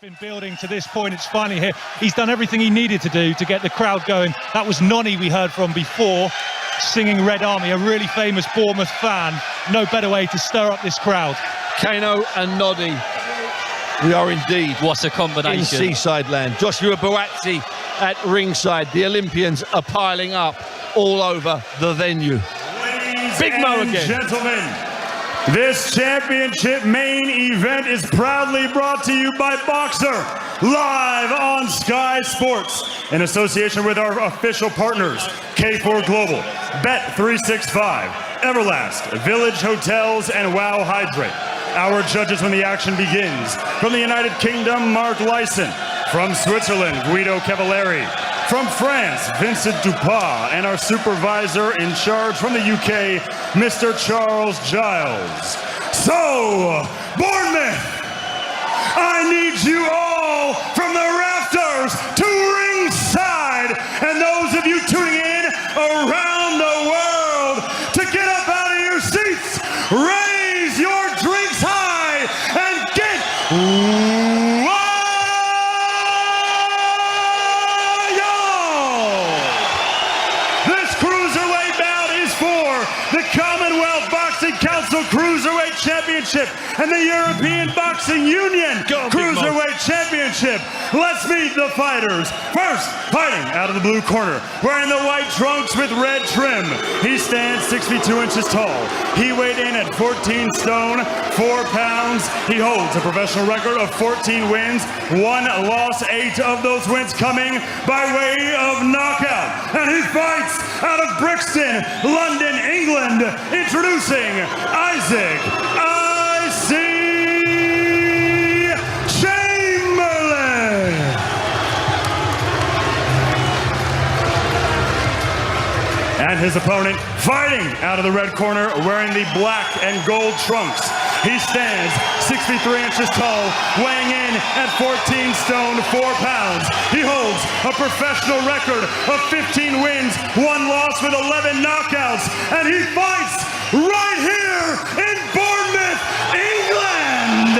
been building to this point. It's finally here. He's done everything he needed to do to get the crowd going. That was Nonny we heard from before, singing Red Army, a really famous Bournemouth fan. No better way to stir up this crowd. Kano and Noddy. We are indeed. What a combination. In seaside land. Joshua Boazzi at ringside. The Olympians are piling up all over the venue. Big Mo again. Gentlemen, this championship main event is proudly brought to you by Boxer, live on Sky Sports, in association with our official partners, K4 Global, Bet365, Everlast, Village Hotels, and Wow Hydrate. Our judges when the action begins. From the United Kingdom, Mark Lyson. From Switzerland, Guido Cavalieri. From France, Vincent Dupas. And our supervisor in charge from the UK, Mr. Charles Giles. So, Bournemouth, I need you all from the rafters to ringside. And those of you tuning in around the world to get up out of your seats, raise your drinks high and get wild. This cruiserweight bout is for the Commonwealth Boxing Council Cruiserweight Championship and the European Boxing Union Cruiserweight Championship. Let's meet the fighters. First, fighting out of the blue corner, wearing the white trunks with red trim. He stands 6 feet 2 inches tall. He weighed in at 14 stone, 4 pounds. He holds a professional record of 14 wins, 1 loss, 8 of those wins coming by way of knockout. And he fights out of Brixton, London, England. Introducing Isaac Chamberlain. And his opponent, fighting out of the red corner, wearing the black and gold trunks. He stands 6 feet 3 inches tall, weighing in at 14 stone, 4 pounds. He holds a professional record of 15 wins, 1 loss with 11 knockouts. And he fights right here in Bournemouth, England.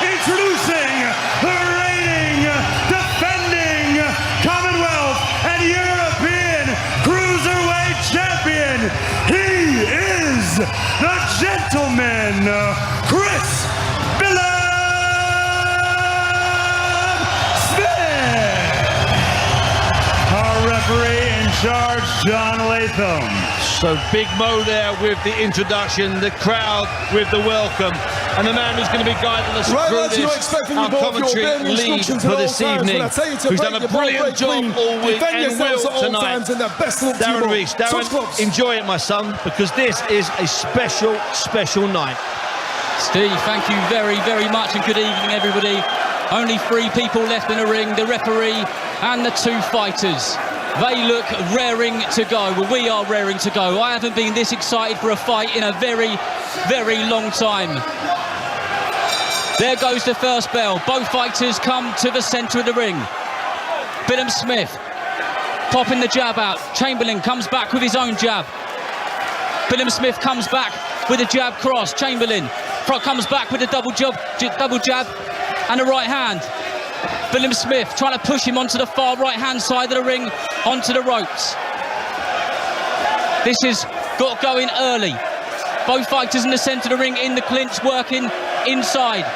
Introducing the reigning, defending Commonwealth and European Cruiserweight Champion. He is the gentleman, Chris Billam-Smith. Our referee in charge, John Latham. So Big Mo there with the introduction, the crowd with the welcome, and the man who's going to be guiding us through this, our commentary lead for this evening, who's done a brilliant job all week and will tonight. Darren Rees. Darren, enjoy it, my son, because this is a special, special night. Steve, thank you very, very much, and good evening, everybody. Only 3 people left in the ring, the referee and the 2 fighters. They look raring to go. Well, we are raring to go. I haven't been this excited for a fight in a very, very long time. There goes the first bell. Both fighters come to the centre of the ring. Billam-Smith popping the jab out. Chamberlain comes back with his own jab. Billam-Smith comes back with a jab cross. Chamberlain comes back with a double jab and a right hand. Billam-Smith trying to push him onto the far right-hand side of the ring, onto the ropes. This has got going early. Both fighters in the centre of the ring, in the clinch, working inside.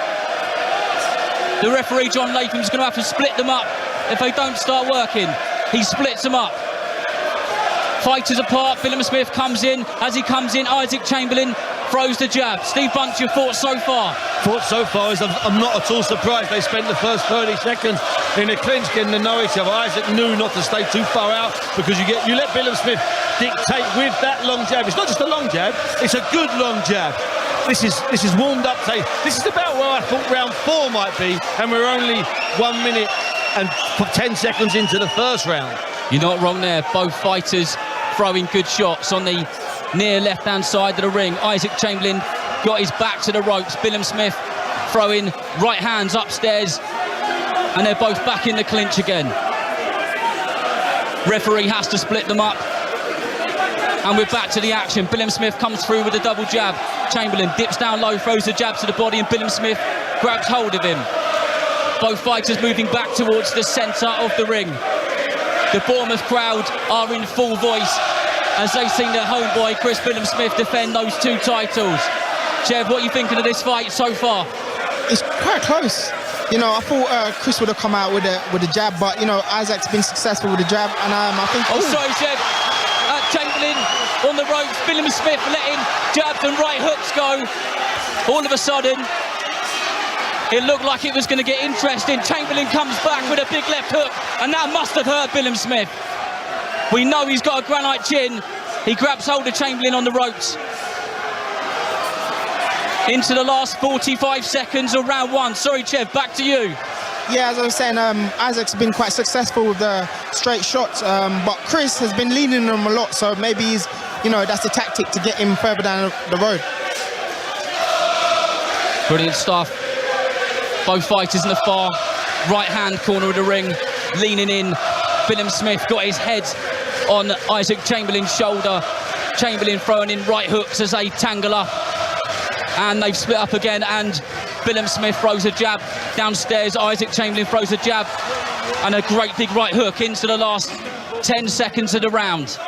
The referee, John Latham, is going to have to split them up if they don't start working. He splits them up. Fighters apart, Billam-Smith comes in. As he comes in, Isaac Chamberlain throws the jab. Steve Bunch, your thoughts so far? Thoughts so far is I'm not at all surprised they spent the first 30 seconds in a clinch getting to know each other. Isaac knew not to stay too far out because you let Billam-Smith dictate with that long jab. It's not just a long jab, it's a good long jab. This is warmed up. This is about where I thought round 4 might be, and we're only 1 minute and 10 seconds into the first round. You're not wrong there. Both fighters throwing good shots on the near left-hand side of the ring. Isaac Chamberlain got his back to the ropes. Billam-Smith throwing right hands upstairs, and they're both back in the clinch again. Referee has to split them up, and we're back to the action. Billam-Smith comes through with a double jab. Chamberlain dips down low, throws the jab to the body, and Billam-Smith grabs hold of him. Both fighters moving back towards the centre of the ring. The Bournemouth crowd are in full voice as they've seen their homeboy Chris Billam-Smith defend those 2 titles. Chev, what are you thinking of this fight so far? It's quite close. You know, I thought Chris would have come out with a jab, but you know, Isaac's been successful with the jab, and I think. Oh, sorry, Chev. Chamberlain on the ropes. Billam-Smith letting jabs and right hooks go. All of a sudden, it looked like it was going to get interesting. Chamberlain comes back with a big left hook, and that must have hurt Billam-Smith. We know he's got a granite chin. He grabs hold of Chamberlain on the ropes. Into the last 45 seconds of round 1. Sorry, Chev, back to you. Yeah, as I was saying, Isaac's been quite successful with the straight shots, but Chris has been leading him a lot, so maybe he's, you know, that's the tactic to get him further down the road. Brilliant stuff. Both fighters in the far right-hand corner of the ring, leaning in. Billam-Smith got his head on Isaac Chamberlain's shoulder. Chamberlain throwing in right hooks as they tangle up. And they've split up again, and Billam-Smith throws a jab downstairs. Isaac Chamberlain throws a jab and a great big right hook into the last 10 seconds of the round.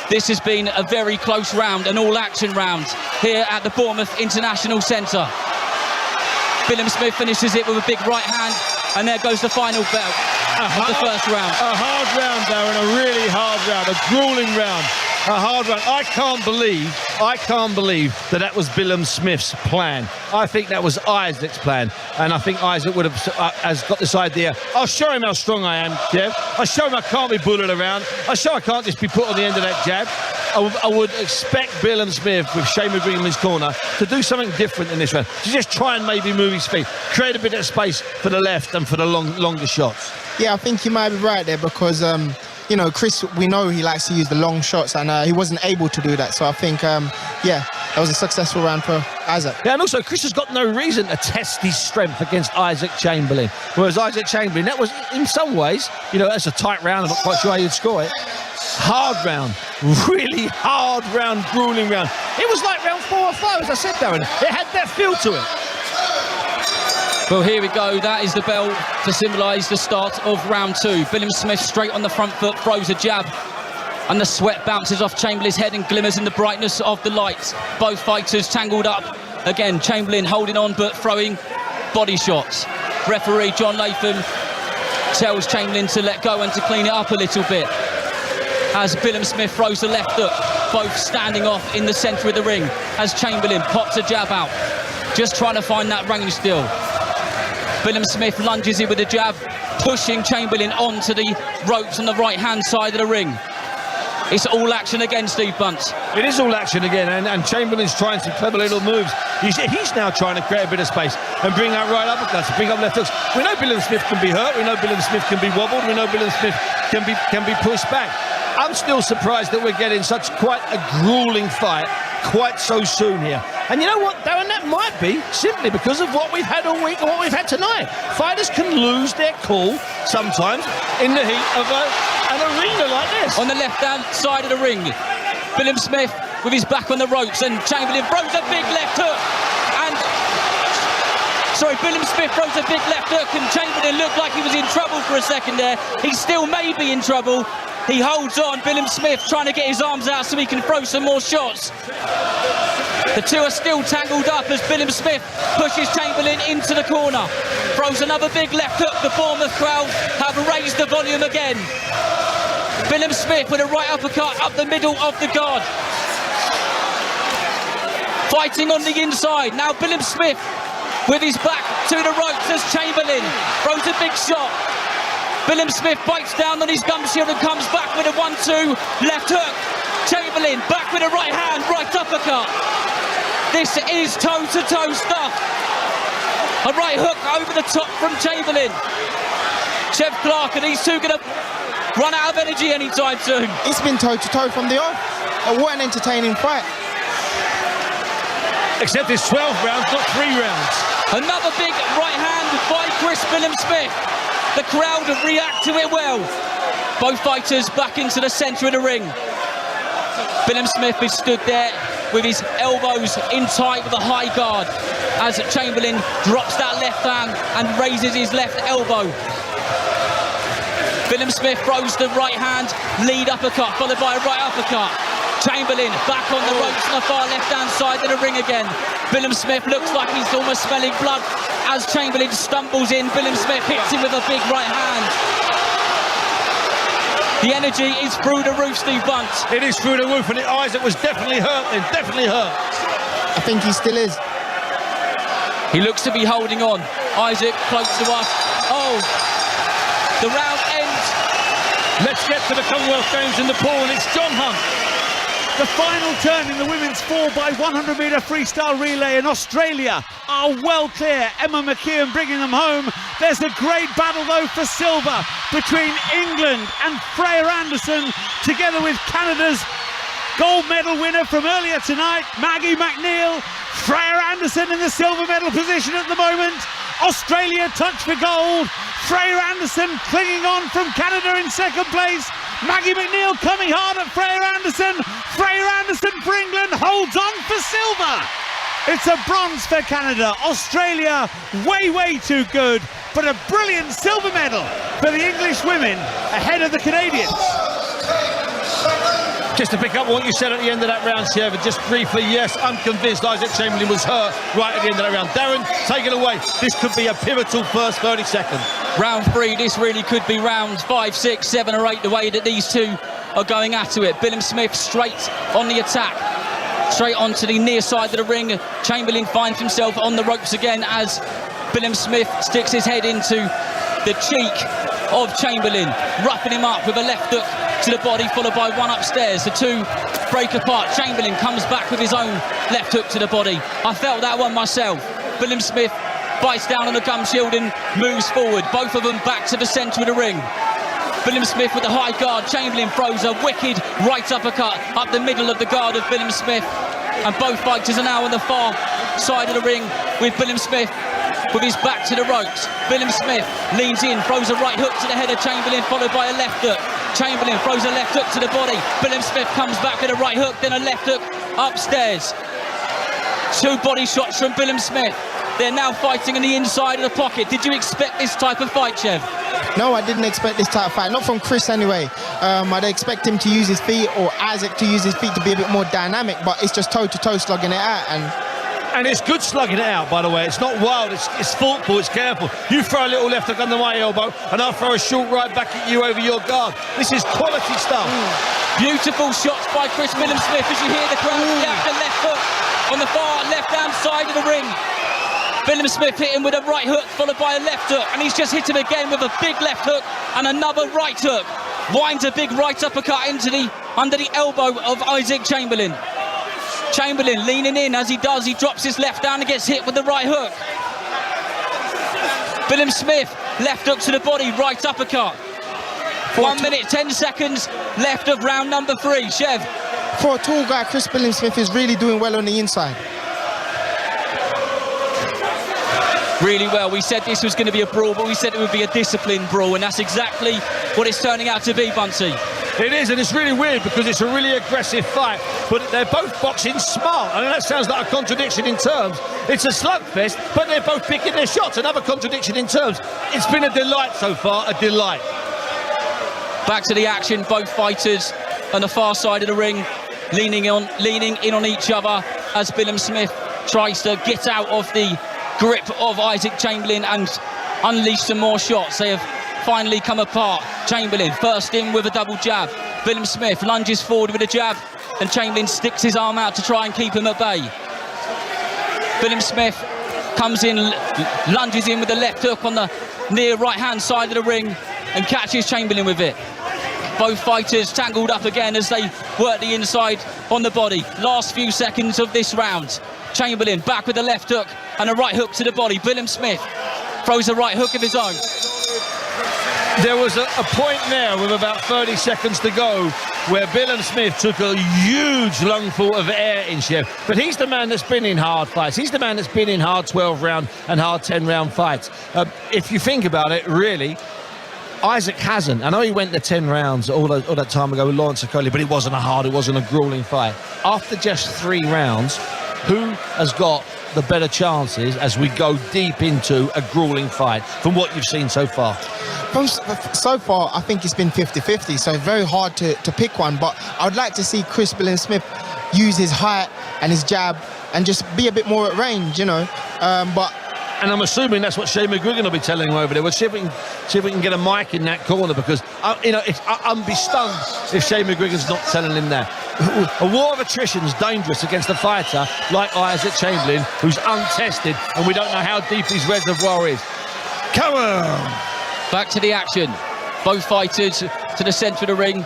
This has been a very close round, an all-action round here at the Bournemouth International Centre. Billam-Smith finishes it with a big right hand, and there goes the final bell of the first round. A hard round, Darren, a really hard round, a gruelling round. A hard round. I can't believe that was Billam-Smith's plan. I think that was Isaac's plan, and I think Isaac would have has got this idea. I'll show him how strong I am, Jeff. I'll show him I can't be bullied around. I'll show I can't just be put on the end of that jab. I would expect Billam-Smith, with Shane McGree in his corner, to do something different in this round. To just try and maybe move his feet, create a bit of space for the left and for the longer shots. Yeah, I think you might be right there because, you know, Chris, we know he likes to use the long shots, and he wasn't able to do that. So I think, yeah, that was a successful round for Isaac. Yeah, and also Chris has got no reason to test his strength against Isaac Chamberlain. Whereas Isaac Chamberlain, that was, in some ways, you know, that's a tight round. I'm not quite sure how you'd score it. Hard round, really hard round, grueling round. It was like round 4 or 5, as I said, Darren. It had that feel to it. Well, here we go. That is the bell to symbolise the start of round 2. Billam-Smith straight on the front foot, throws a jab, and the sweat bounces off Chamberlain's head and glimmers in the brightness of the lights. Both fighters tangled up. Again, Chamberlain holding on but throwing body shots. Referee John Latham tells Chamberlain to let go and to clean it up a little bit. As Billam-Smith throws the left hook, both standing off in the centre of the ring. As Chamberlain pops a jab out, just trying to find that range still. Billam-Smith lunges in with a jab, pushing Chamberlain onto the ropes on the right-hand side of the ring. It's all action again, Steve Bunce. It is all action again, and Chamberlain's trying some clever little moves. He's now trying to create a bit of space and bring out right uppercuts, bring up left hooks. We know Billam-Smith can be hurt, we know Billam-Smith can be wobbled, we know Billam-Smith can be pushed back. I'm still surprised that we're getting such quite a gruelling fight quite so soon here. And you know what, Darren, that might be simply because of what we've had all week and what we've had tonight. Fighters can lose their cool sometimes in the heat of an arena like this. On the left-hand side of the ring, Billam-Smith with his back on the ropes, and Chamberlain throws a big left hook. Billam-Smith throws a big left hook, and Chamberlain looked like he was in trouble for a second there. He still may be in trouble. He holds on, Billam-Smith trying to get his arms out so he can throw some more shots. The two are still tangled up as Billam-Smith pushes Chamberlain into the corner. Throws another big left hook. The Bournemouth crowd have raised the volume again. Billam-Smith with a right uppercut up the middle of the guard. Fighting on the inside. Now Billam-Smith with his back to the ropes as Chamberlain throws a big shot. Billam-Smith bites down on his gum shield and comes back with a 1-2 left hook. Chamberlain back with a right hand, right uppercut. This is toe-to-toe stuff. A right hook over the top from Chamberlain. Chev Clark, and these two going to run out of energy anytime soon. It's been toe-to-toe from the off. What an entertaining fight. Except it's 12 rounds, not 3 rounds. Another big right hand by Chris Billam-Smith. The crowd react to it well. Both fighters back into the centre of the ring. Billam-Smith is stood there with his elbows in tight with a high guard as Chamberlain drops that left hand and raises his left elbow. Billam-Smith throws the right hand lead uppercut followed by a right uppercut. Chamberlain back on the ropes on the far left hand side of the ring again. Billam-Smith looks like he's almost smelling blood as Chamberlain stumbles in. Billam-Smith hits him with a big right hand. The energy is through the roof, Steve Bunt. It is through the roof, and Isaac was definitely hurt then, definitely hurt. I think he still is. He looks to be holding on. Isaac close to us. Oh, the round ends. Let's get to the Commonwealth Games in the pool, and it's John Hunt. The final turn in the women's 4x100 metre freestyle relay in Australia are well clear. Emma McKeon bringing them home. There's a great battle though for silver between England and Freya Anderson, together with Canada's gold medal winner from earlier tonight, Maggie McNeil. Freya Anderson in the silver medal position at the moment. Australia touch for gold. Freya Anderson clinging on from Canada in second place. Maggie McNeil coming hard at Freya Anderson. Freya Anderson for England holds on for silver. It's a bronze for Canada. Australia way too good, but a brilliant silver medal for the English women ahead of the Canadians. Just to pick up what you said at the end of that round, Chev, just briefly, yes, I'm convinced Isaac Chamberlain was hurt right at the end of that round. Darren, take it away. This could be a pivotal first 30 seconds. Round 3, this really could be rounds 5, 6, 7 or 8, the way that these two are going at it. Billam-Smith straight on the attack, straight onto the near side of the ring. Chamberlain finds himself on the ropes again as Billam-Smith sticks his head into the cheek of Chamberlain, roughing him up with a left hook to the body, followed by one upstairs. The two break apart. Chamberlain comes back with his own left hook to the body. I felt that one myself. Billam-Smith bites down on the gum shield and moves forward. Both of them back to the centre of the ring. Billam-Smith with the high guard. Chamberlain throws a wicked right uppercut up the middle of the guard of Billam-Smith. And both fighters are now on the far side of the ring with Billam-Smith with his back to the ropes. Billam-Smith leans in, throws a right hook to the head of Chamberlain, followed by a left hook. Chamberlain throws a left hook to the body. Billam-Smith comes back with a right hook, then a left hook upstairs. Two body shots from Billam-Smith. They're now fighting on the inside of the pocket. Did you expect this type of fight, Chev? No, I didn't expect this type of fight. Not from Chris anyway. I'd expect him to use his feet, or Isaac to use his feet to be a bit more dynamic, but it's just toe-to-toe slugging it out. And it's good slugging it out, by the way. It's not wild, it's thoughtful, it's careful. You throw a little left hook under my elbow, and I'll throw a short right back at you over your guard. This is quality stuff. Beautiful shots by Chris Billam-Smith as you hear the crowd react. A left hook on the far left-hand side of the ring. Billam-Smith hit him with a right hook, followed by a left hook, and he's just hit him again with a big left hook and another right hook. Winds a big right uppercut into under the elbow of Isaac Chamberlain. Chamberlain leaning in. As he does, he drops his left down and gets hit with the right hook. Billam-Smith, left hook to the body, right uppercut. 1 minute, 10 seconds left of round number 3. Chev. For a tall guy, Chris Billam-Smith is really doing well on the inside. Really well. We said this was going to be a brawl, but we said it would be a disciplined brawl, and that's exactly what it's turning out to be, Bunsey. It is, and it's really weird because it's a really aggressive fight, but they're both boxing smart. I know that sounds like a contradiction in terms. It's a slugfest, but they're both picking their shots. Another contradiction in terms. It's been a delight so far, a delight. Back to the action. Both fighters on the far side of the ring, leaning in on each other as Billam-Smith tries to get out of the grip of Isaac Chamberlain and unleash some more shots. They have finally come apart. Chamberlain first in with a double jab. Billam-Smith lunges forward with a jab, and Chamberlain sticks his arm out to try and keep him at bay. Billam-Smith comes in, lunges in with a left hook on the near right-hand side of the ring and catches Chamberlain with it. Both fighters tangled up again as they work the inside on the body. Last few seconds of this round. Chamberlain back with a left hook and a right hook to the body. Billam-Smith throws a right hook of his own. There was a point there with about 30 seconds to go where Billam-Smith took a huge lungful of air in, Chev. But he's the man that's been in hard fights. He's the man that's been in hard 12-round and hard 10-round fights. If you think about it, really, Isaac hasn't. I know he went to 10 rounds all that time ago with Lawrence Okoli, but it wasn't it wasn't a grueling fight. After just 3 rounds, who has got the better chances as we go deep into a grueling fight from what you've seen so far? So far, I think it's been 50-50, so very hard to pick one, but I would like to see Chris Billam-Smith use his height and his jab and just be a bit more at range, you know. And I'm assuming that's what Shane McGuigan will be telling him over there. We'll see if we can get a mic in that corner, because I'd be stunned if Shane McGuigan's not telling him that. A war of attrition is dangerous against a fighter like Isaac Chamberlain, who's untested, and we don't know how deep his reservoir is. Come on! Back to the action. Both fighters to the centre of the ring.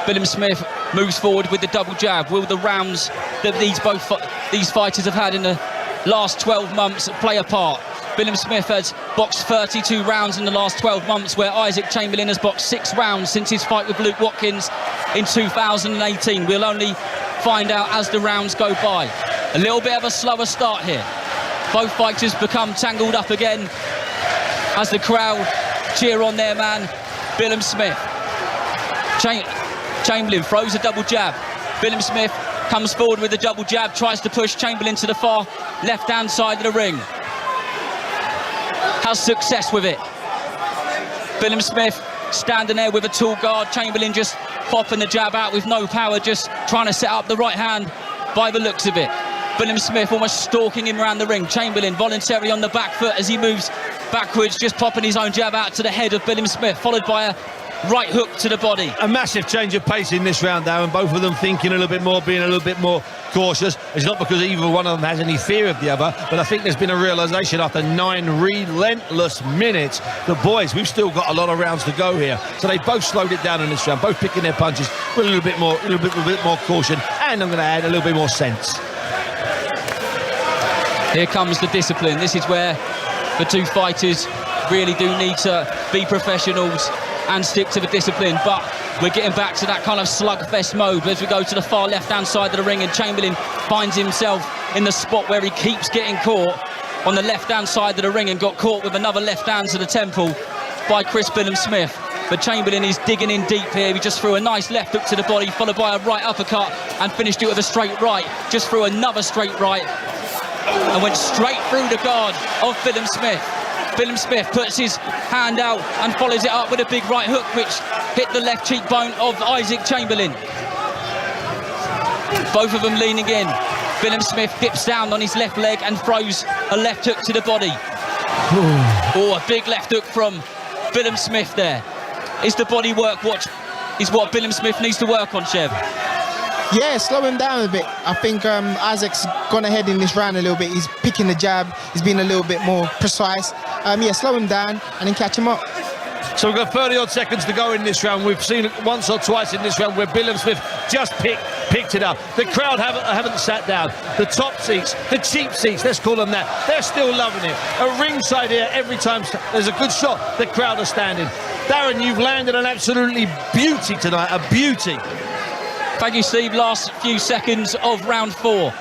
Billam-Smith moves forward with the double jab. Will the rounds that these fighters have had in the last 12 months play a part? Billam-Smith has boxed 32 rounds in the last 12 months, where Isaac Chamberlain has boxed 6 rounds since his fight with Luke Watkins in 2018. We'll only find out as the rounds go by. A little bit of a slower start here. Both fighters become tangled up again as the crowd cheer on their man, Billam-Smith. Chamberlain throws a double jab. Billam-Smith comes forward with a double jab, tries to push Chamberlain to the far left-hand side of the ring. Has success with it. Billam-Smith standing there with a tall guard. Chamberlain just popping the jab out with no power, just trying to set up the right hand by the looks of it. Billam-Smith almost stalking him around the ring. Chamberlain voluntarily on the back foot as he moves backwards, just popping his own jab out to the head of Billam-Smith, followed by a right hook to the body. A massive change of pace in this round, Darren. Both of them thinking a little bit more, being a little bit more cautious. It's not because either one of them has any fear of the other, but I think there's been a realisation after 9 relentless minutes. The boys, we've still got a lot of rounds to go here, so they both slowed it down in this round, both picking their punches with a little bit more caution, and I'm going to add a little bit more sense. Here comes the discipline. This is where the two fighters really do need to be professionals and stick to the discipline, but we're getting back to that kind of slugfest mode as we go to the far left-hand side of the ring, and Chamberlain finds himself in the spot where he keeps getting caught on the left-hand side of the ring, and got caught with another left hand to the temple by Chris Billam-Smith. But Chamberlain is digging in deep here. He just threw a nice left hook to the body, followed by a right uppercut, and finished it with a straight right. Just threw another straight right and went straight through the guard of Billam-Smith. Billam-Smith puts his hand out and follows it up with a big right hook, which hit the left cheekbone of Isaac Chamberlain. Both of them leaning in. Billam-Smith dips down on his left leg and throws a left hook to the body. Oh, a big left hook from Billam-Smith there. Is the body work what Billam-Smith needs to work on, Chev? Yeah, slow him down a bit. I think Isaac's gone ahead in this round a little bit. He's picking the jab. He's been a little bit more precise. Yeah, slow him down and then catch him up. So we've got 30-odd seconds to go in this round. We've seen it once or twice in this round where Billam-Smith just picked it up. The crowd haven't sat down. The top seats, the cheap seats, let's call them that, they're still loving it. A ringside here, every time there's a good shot, the crowd are standing. Darren, you've landed an absolutely beauty tonight, a beauty. Thank you, Steve. Last few seconds of round 4.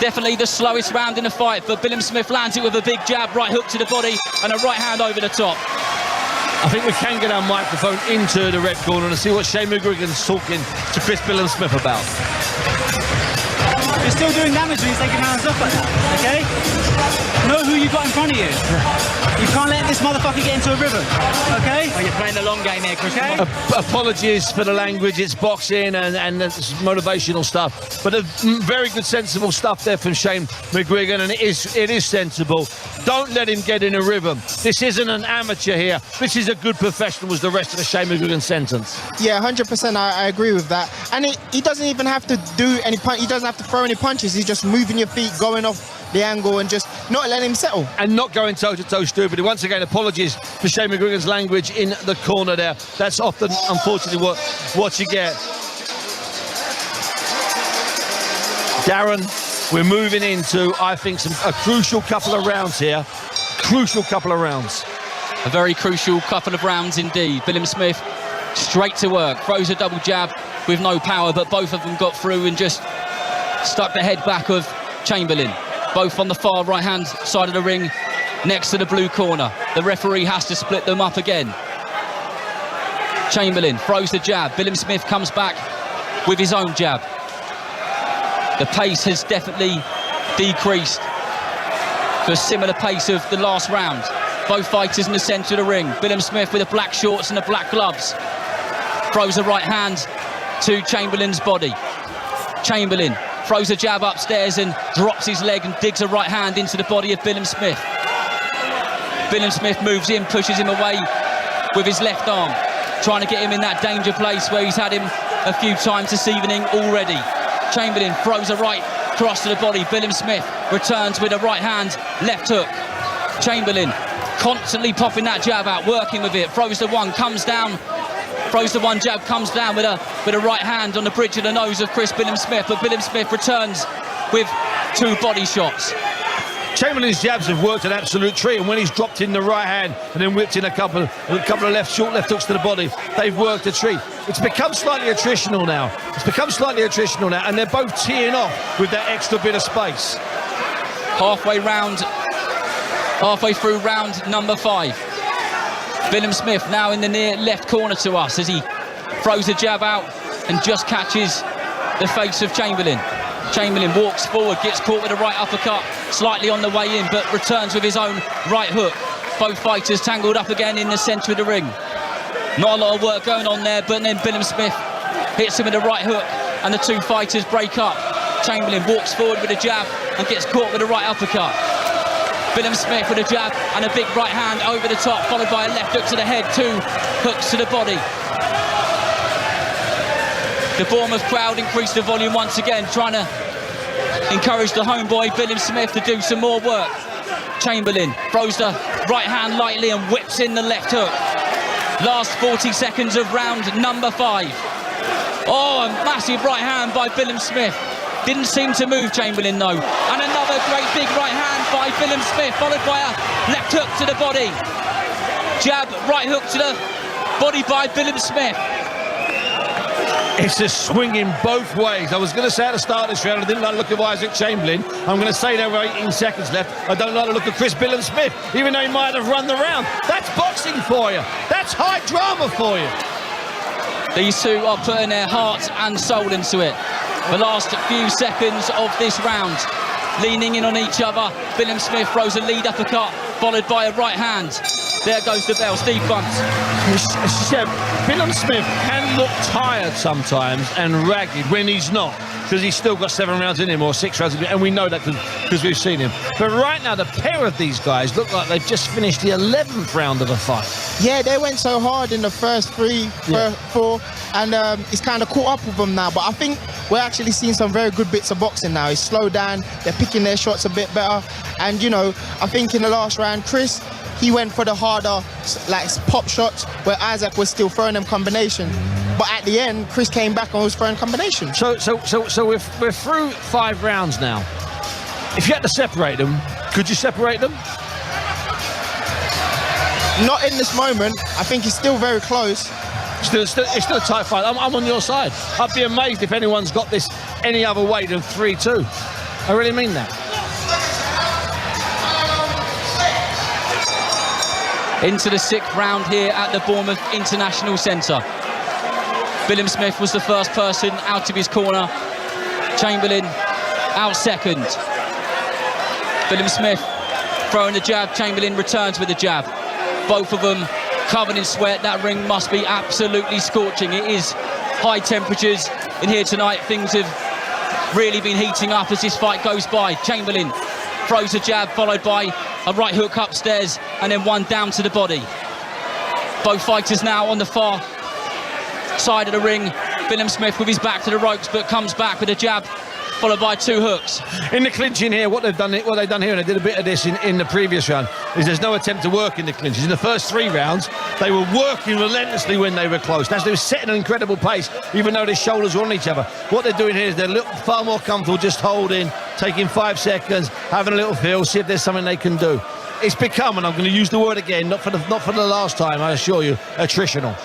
Definitely the slowest round in the fight, but Billam-Smith lands it with a big jab, right hook to the body, and a right hand over the top. I think we can get our microphone into the red corner and see what Shane McGuigan's talking to Chris Billam-Smith about. You're still doing damage when you're taking hands up like that, okay? Know who you got in front of you. You can't let this motherfucker get into a rhythm, okay? Oh, you're playing the long game here, Chris. Okay? Apologies for the language, it's boxing and it's motivational stuff, but a very good sensible stuff there from Shane McGuigan, and it is sensible. Don't let him get in a rhythm. This isn't an amateur here, this is a good professional, was the rest of the Shane McGuigan sentence. Yeah, 100%, I agree with that. And he doesn't even have to do any punch, he doesn't have to throw any punches, he's just moving your feet, going off the angle and just not letting him settle. And not going toe-to-toe stupidly. Once again, apologies for Shane McGuigan's language in the corner there. That's often, unfortunately, what you get. Darren, we're moving into, I think, a crucial couple of rounds here. Crucial couple of rounds. A very crucial couple of rounds indeed. Billam-Smith straight to work, throws a double jab with no power, but both of them got through and just stuck the head back of Chamberlain. Both on the far right-hand side of the ring, next to the blue corner. the referee has to split them up again. Chamberlain throws the jab. Billam-Smith comes back with his own jab. The pace has definitely decreased to a similar pace of the last round. Both fighters in the centre of the ring. Billam-Smith with the black shorts and the black gloves. Throws a right hand to Chamberlain's body. Chamberlain throws a jab upstairs and drops his leg and digs a right hand into the body of Billam-Smith. Billam-Smith moves in, pushes him away with his left arm, trying to get him in that danger place where he's had him a few times this evening already. Chamberlain throws a right cross to the body. Billam-Smith returns with a right hand, left hook. Chamberlain constantly popping that jab out, working with it, throws the one, comes down, throws the one jab, comes down with a right hand on the bridge of the nose of Chris Billam-Smith, but Billam-Smith returns with 2 body shots. Chamberlain's jabs have worked an absolute treat, and when he's dropped in the right hand and then whipped in a couple of short left hooks to the body, they've worked a treat. It's become slightly attritional now. And they're both teeing off with that extra bit of space. Halfway through round number 5. Billam-Smith now in the near left corner to us as he throws a jab out and just catches the face of Chamberlain. Chamberlain walks forward, gets caught with a right uppercut, slightly on the way in, but returns with his own right hook. Both fighters tangled up again in the centre of the ring. Not a lot of work going on there, but then Billam-Smith hits him with a right hook and the 2 fighters break up. Chamberlain walks forward with a jab and gets caught with a right uppercut. Billam-Smith with a jab and a big right hand over the top, followed by a left hook to the head, 2 hooks to the body. The Bournemouth crowd increased the volume once again, trying to encourage the homeboy Billam-Smith to do some more work. Chamberlain throws the right hand lightly and whips in the left hook. Last 40 seconds of round number 5. Oh, a massive right hand by Billam-Smith. Didn't seem to move Chamberlain though. And another great big right hand by Billam-Smith, followed by a left hook to the body. Jab, right hook to the body by Billam-Smith. It's just swinging both ways. I was going to say at the start of this round, I didn't like the look of Isaac Chamberlain. I'm going to say there were 18 seconds left. I don't like the look of Chris Billam-Smith, even though he might have run the round. That's boxing for you. That's high drama for you. These 2 are putting their heart and soul into it. The last few seconds of this round, leaning in on each other. Billam-Smith throws a lead uppercut, followed by a right hand. There goes the bell. Steve Bunt. Billam-Smith can look tired sometimes and ragged when he's not, because he's still got 7 rounds in him or 6 rounds in him, and we know that because we've seen him. But right now, the pair of these guys look like they've just finished the 11th round of a fight. Yeah, they went so hard in the first 3, 4, and it's kind of caught up with them now. But I think we're actually seeing some very good bits of boxing now. It's slowed down, they're picking their shots a bit better. And, you know, I think in the last round, Chris, he went for the harder, like, pop shots, where Isaac was still throwing them combination. But at the end, Chris came back and was throwing combination. So we're through 5 rounds now. If you had to separate them, could you separate them? Not in this moment. I think it's still very close. It's still a tight fight. I'm on your side. I'd be amazed if anyone's got this any other way than 3-2. I really mean that. Into the 6th round here at the Bournemouth International Centre. Billam-Smith was the first person out of his corner. Chamberlain out second. Billam-Smith throwing the jab. Chamberlain returns with the jab. Both of them covered in sweat. That ring must be absolutely scorching. It is high temperatures in here tonight. Things have really been heating up as this fight goes by. Chamberlain throws a jab, followed by a right hook upstairs and then one down to the body. Both fighters now on the far side of the ring. Billam-Smith with his back to the ropes, but comes back with a jab, followed by 2 hooks. In the clinch in here, what they've done here, and they did a bit of this in the previous round, is there's no attempt to work in the clinches. In the first 3 rounds, they were working relentlessly when they were close. That's, they were setting an incredible pace, even though their shoulders were on each other. What they're doing here is they're far more comfortable just holding, taking 5 seconds, having a little feel, see if there's something they can do. It's become, and I'm going to use the word again, not for the last time, I assure you, attritional.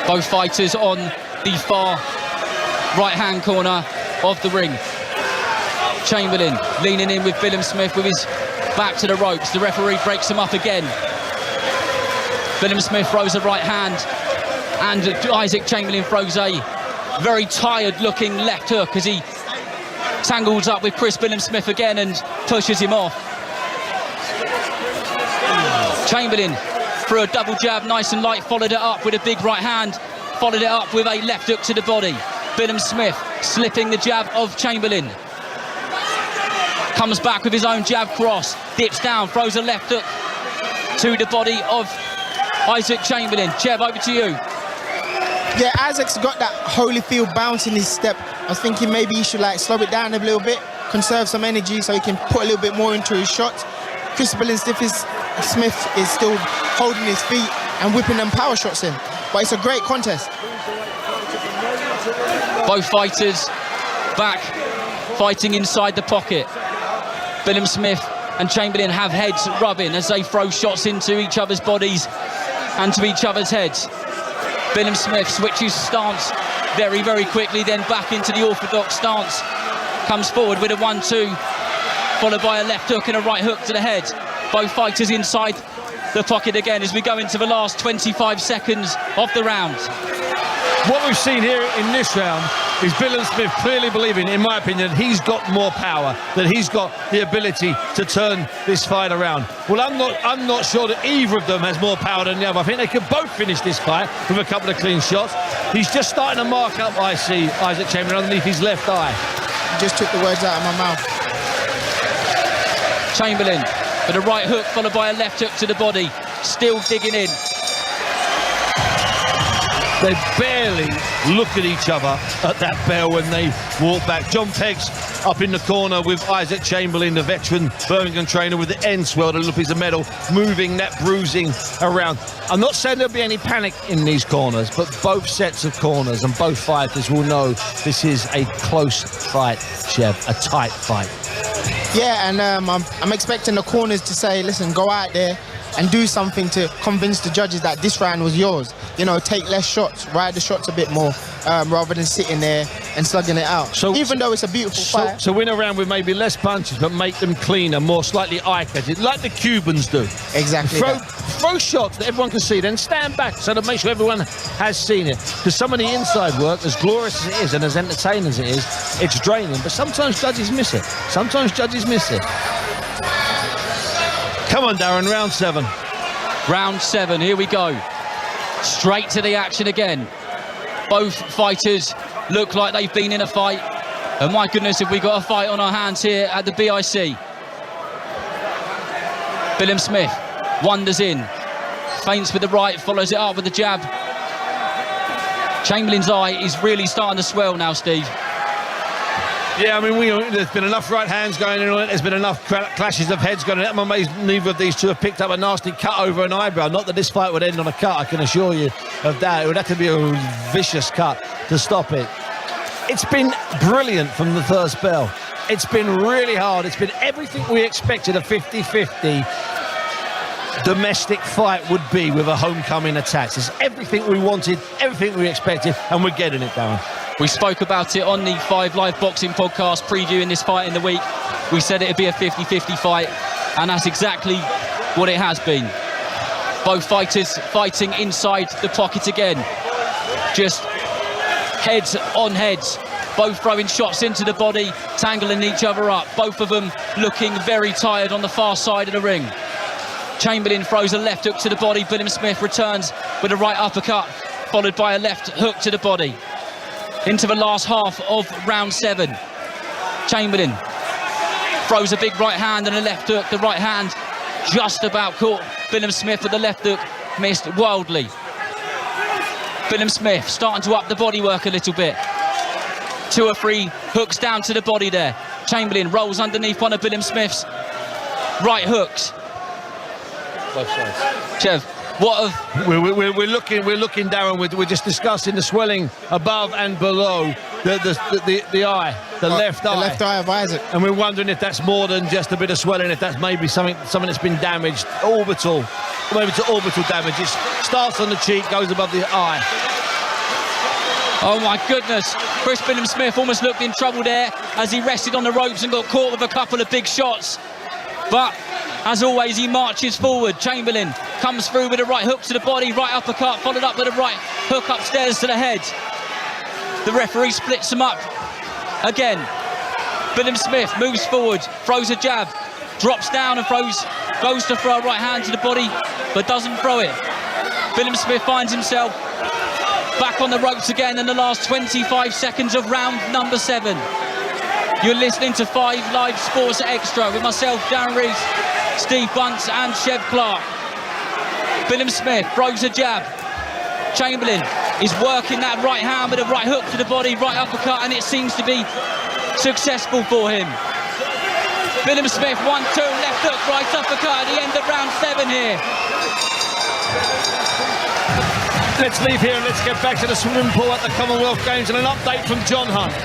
Both fighters on the far right-hand corner of the ring. Chamberlain leaning in with Billam-Smith with his back to the ropes. The referee breaks him up again. Billam-Smith throws a right hand, and Isaac Chamberlain throws a very tired-looking left hook as he tangles up with Chris Billam-Smith again and pushes him off. Chamberlain threw a double jab, nice and light, followed it up with a big right hand, followed it up with a left hook to the body. Billam-Smith slipping the jab of Chamberlain. Comes back with his own jab cross, dips down, throws a left hook to the body of Isaac Chamberlain. Chev, over to you. Yeah, Isaac's got that Holyfield bounce in his step. I was thinking maybe he should like slow it down a little bit, conserve some energy so he can put a little bit more into his shots. Chris Billam-Smith is still holding his feet and whipping them power shots in. But it's a great contest. Both fighters back, fighting inside the pocket. Billam-Smith and Chamberlain have heads rubbing as they throw shots into each other's bodies and to each other's heads. Billam-Smith switches stance very, very quickly, then back into the orthodox stance. Comes forward with a 1-2, followed by a left hook and a right hook to the head. Both fighters inside the pocket again as we go into the last 25 seconds of the round. What we've seen here in this round is Billam-Smith clearly believing, in my opinion, that he's got more power, that he's got the ability to turn this fight around. Well, I'm not sure that either of them has more power than the other. I think they could both finish this fight with a couple of clean shots. He's just starting to mark up, I see, Isaac Chamberlain underneath his left eye. Just took the words out of my mouth. Chamberlain with a right hook followed by a left hook to the body, still digging in. They barely look at each other at that bell when they walk back. John Pegg's up in the corner with Isaac Chamberlain, the veteran Birmingham trainer with the end swelled, a little piece of metal, moving that bruising around. I'm not saying there'll be any panic in these corners, but both sets of corners and both fighters will know this is a close fight, Chev, a tight fight. Yeah, and I'm expecting the corners to say, listen, go out there and do something to convince the judges that this round was yours. You know, take less shots, ride the shots a bit more, rather than sitting there and slugging it out. So, even though it's a beautiful fight. So win a round with maybe less punches, but make them cleaner, more slightly eye-catching, like the Cubans do. Exactly. Throw shots that everyone can see, then stand back so to make sure everyone has seen it. Because some of the inside work, as glorious as it is and as entertaining as it is, it's draining. But sometimes judges miss it. Come on, Darren, round 7. Round 7, here we go. Straight to the action again. Both fighters look like they've been in a fight. And my goodness, have we got a fight on our hands here at the BIC. Billam-Smith wanders in. Feints with the right, follows it up with the jab. Chamberlain's eye is really starting to swell now, Steve. Yeah, I mean, there's been enough right hands going in on it. There's been enough clashes of heads going in. I'm amazed neither of these two have picked up a nasty cut over an eyebrow. Not that this fight would end on a cut, I can assure you of that. It would have to be a vicious cut to stop it. It's been brilliant from the first bell. It's been really hard. It's been everything we expected a 50-50 domestic fight would be with a homecoming attack. It's everything we wanted, everything we expected, and we're getting it, Darren. We spoke about it on the 5 Live Boxing podcast previewing this fight in the week. We said it'd be a 50-50 fight, and that's exactly what it has been. Both fighters fighting inside the pocket again. Just heads on heads. Both throwing shots into the body, tangling each other up. Both of them looking very tired on the far side of the ring. Chamberlain throws a left hook to the body. Billam-Smith returns with a right uppercut, followed by a left hook to the body. Into the last half of round 7. Chamberlain throws a big right hand and a left hook. The right hand just about caught Billam-Smith, but the left hook missed wildly. Billam-Smith starting to up the body work a little bit. 2 or 3 hooks down to the body there. Chamberlain rolls underneath one of Billam-Smith's right hooks. Both sides. Chev, what of... We're looking, Darren. We're just discussing the swelling above and below the eye, the left eye. The left eye of Isaac. And we're wondering if that's more than just a bit of swelling, if that's maybe something that's been damaged, orbital, maybe to orbital damage. It starts on the cheek, goes above the eye. Oh my goodness, Chris Billam-Smith almost looked in trouble there as he rested on the ropes and got caught with a couple of big shots. But As always, he marches forward. Chamberlain comes through with a right hook to the body, right uppercut, followed up with a right hook upstairs to the head. The referee splits them up again. Billam-Smith moves forward, throws a jab, drops down and goes to throw a right hand to the body, but doesn't throw it. Billam-Smith finds himself back on the ropes again in the last 25 seconds of round number 7. You're listening to 5 Live Sports Extra with myself, Darren Rees, Steve Bunce and Chev Clark. Billam-Smith throws a jab. Chamberlain is working that right hand with a right hook to the body, right uppercut, and it seems to be successful for him. Billam-Smith, 1-2, left hook, right uppercut at the end of round 7 here. Let's leave here and let's get back to the swimming pool at the Commonwealth Games and an update from John Hunt.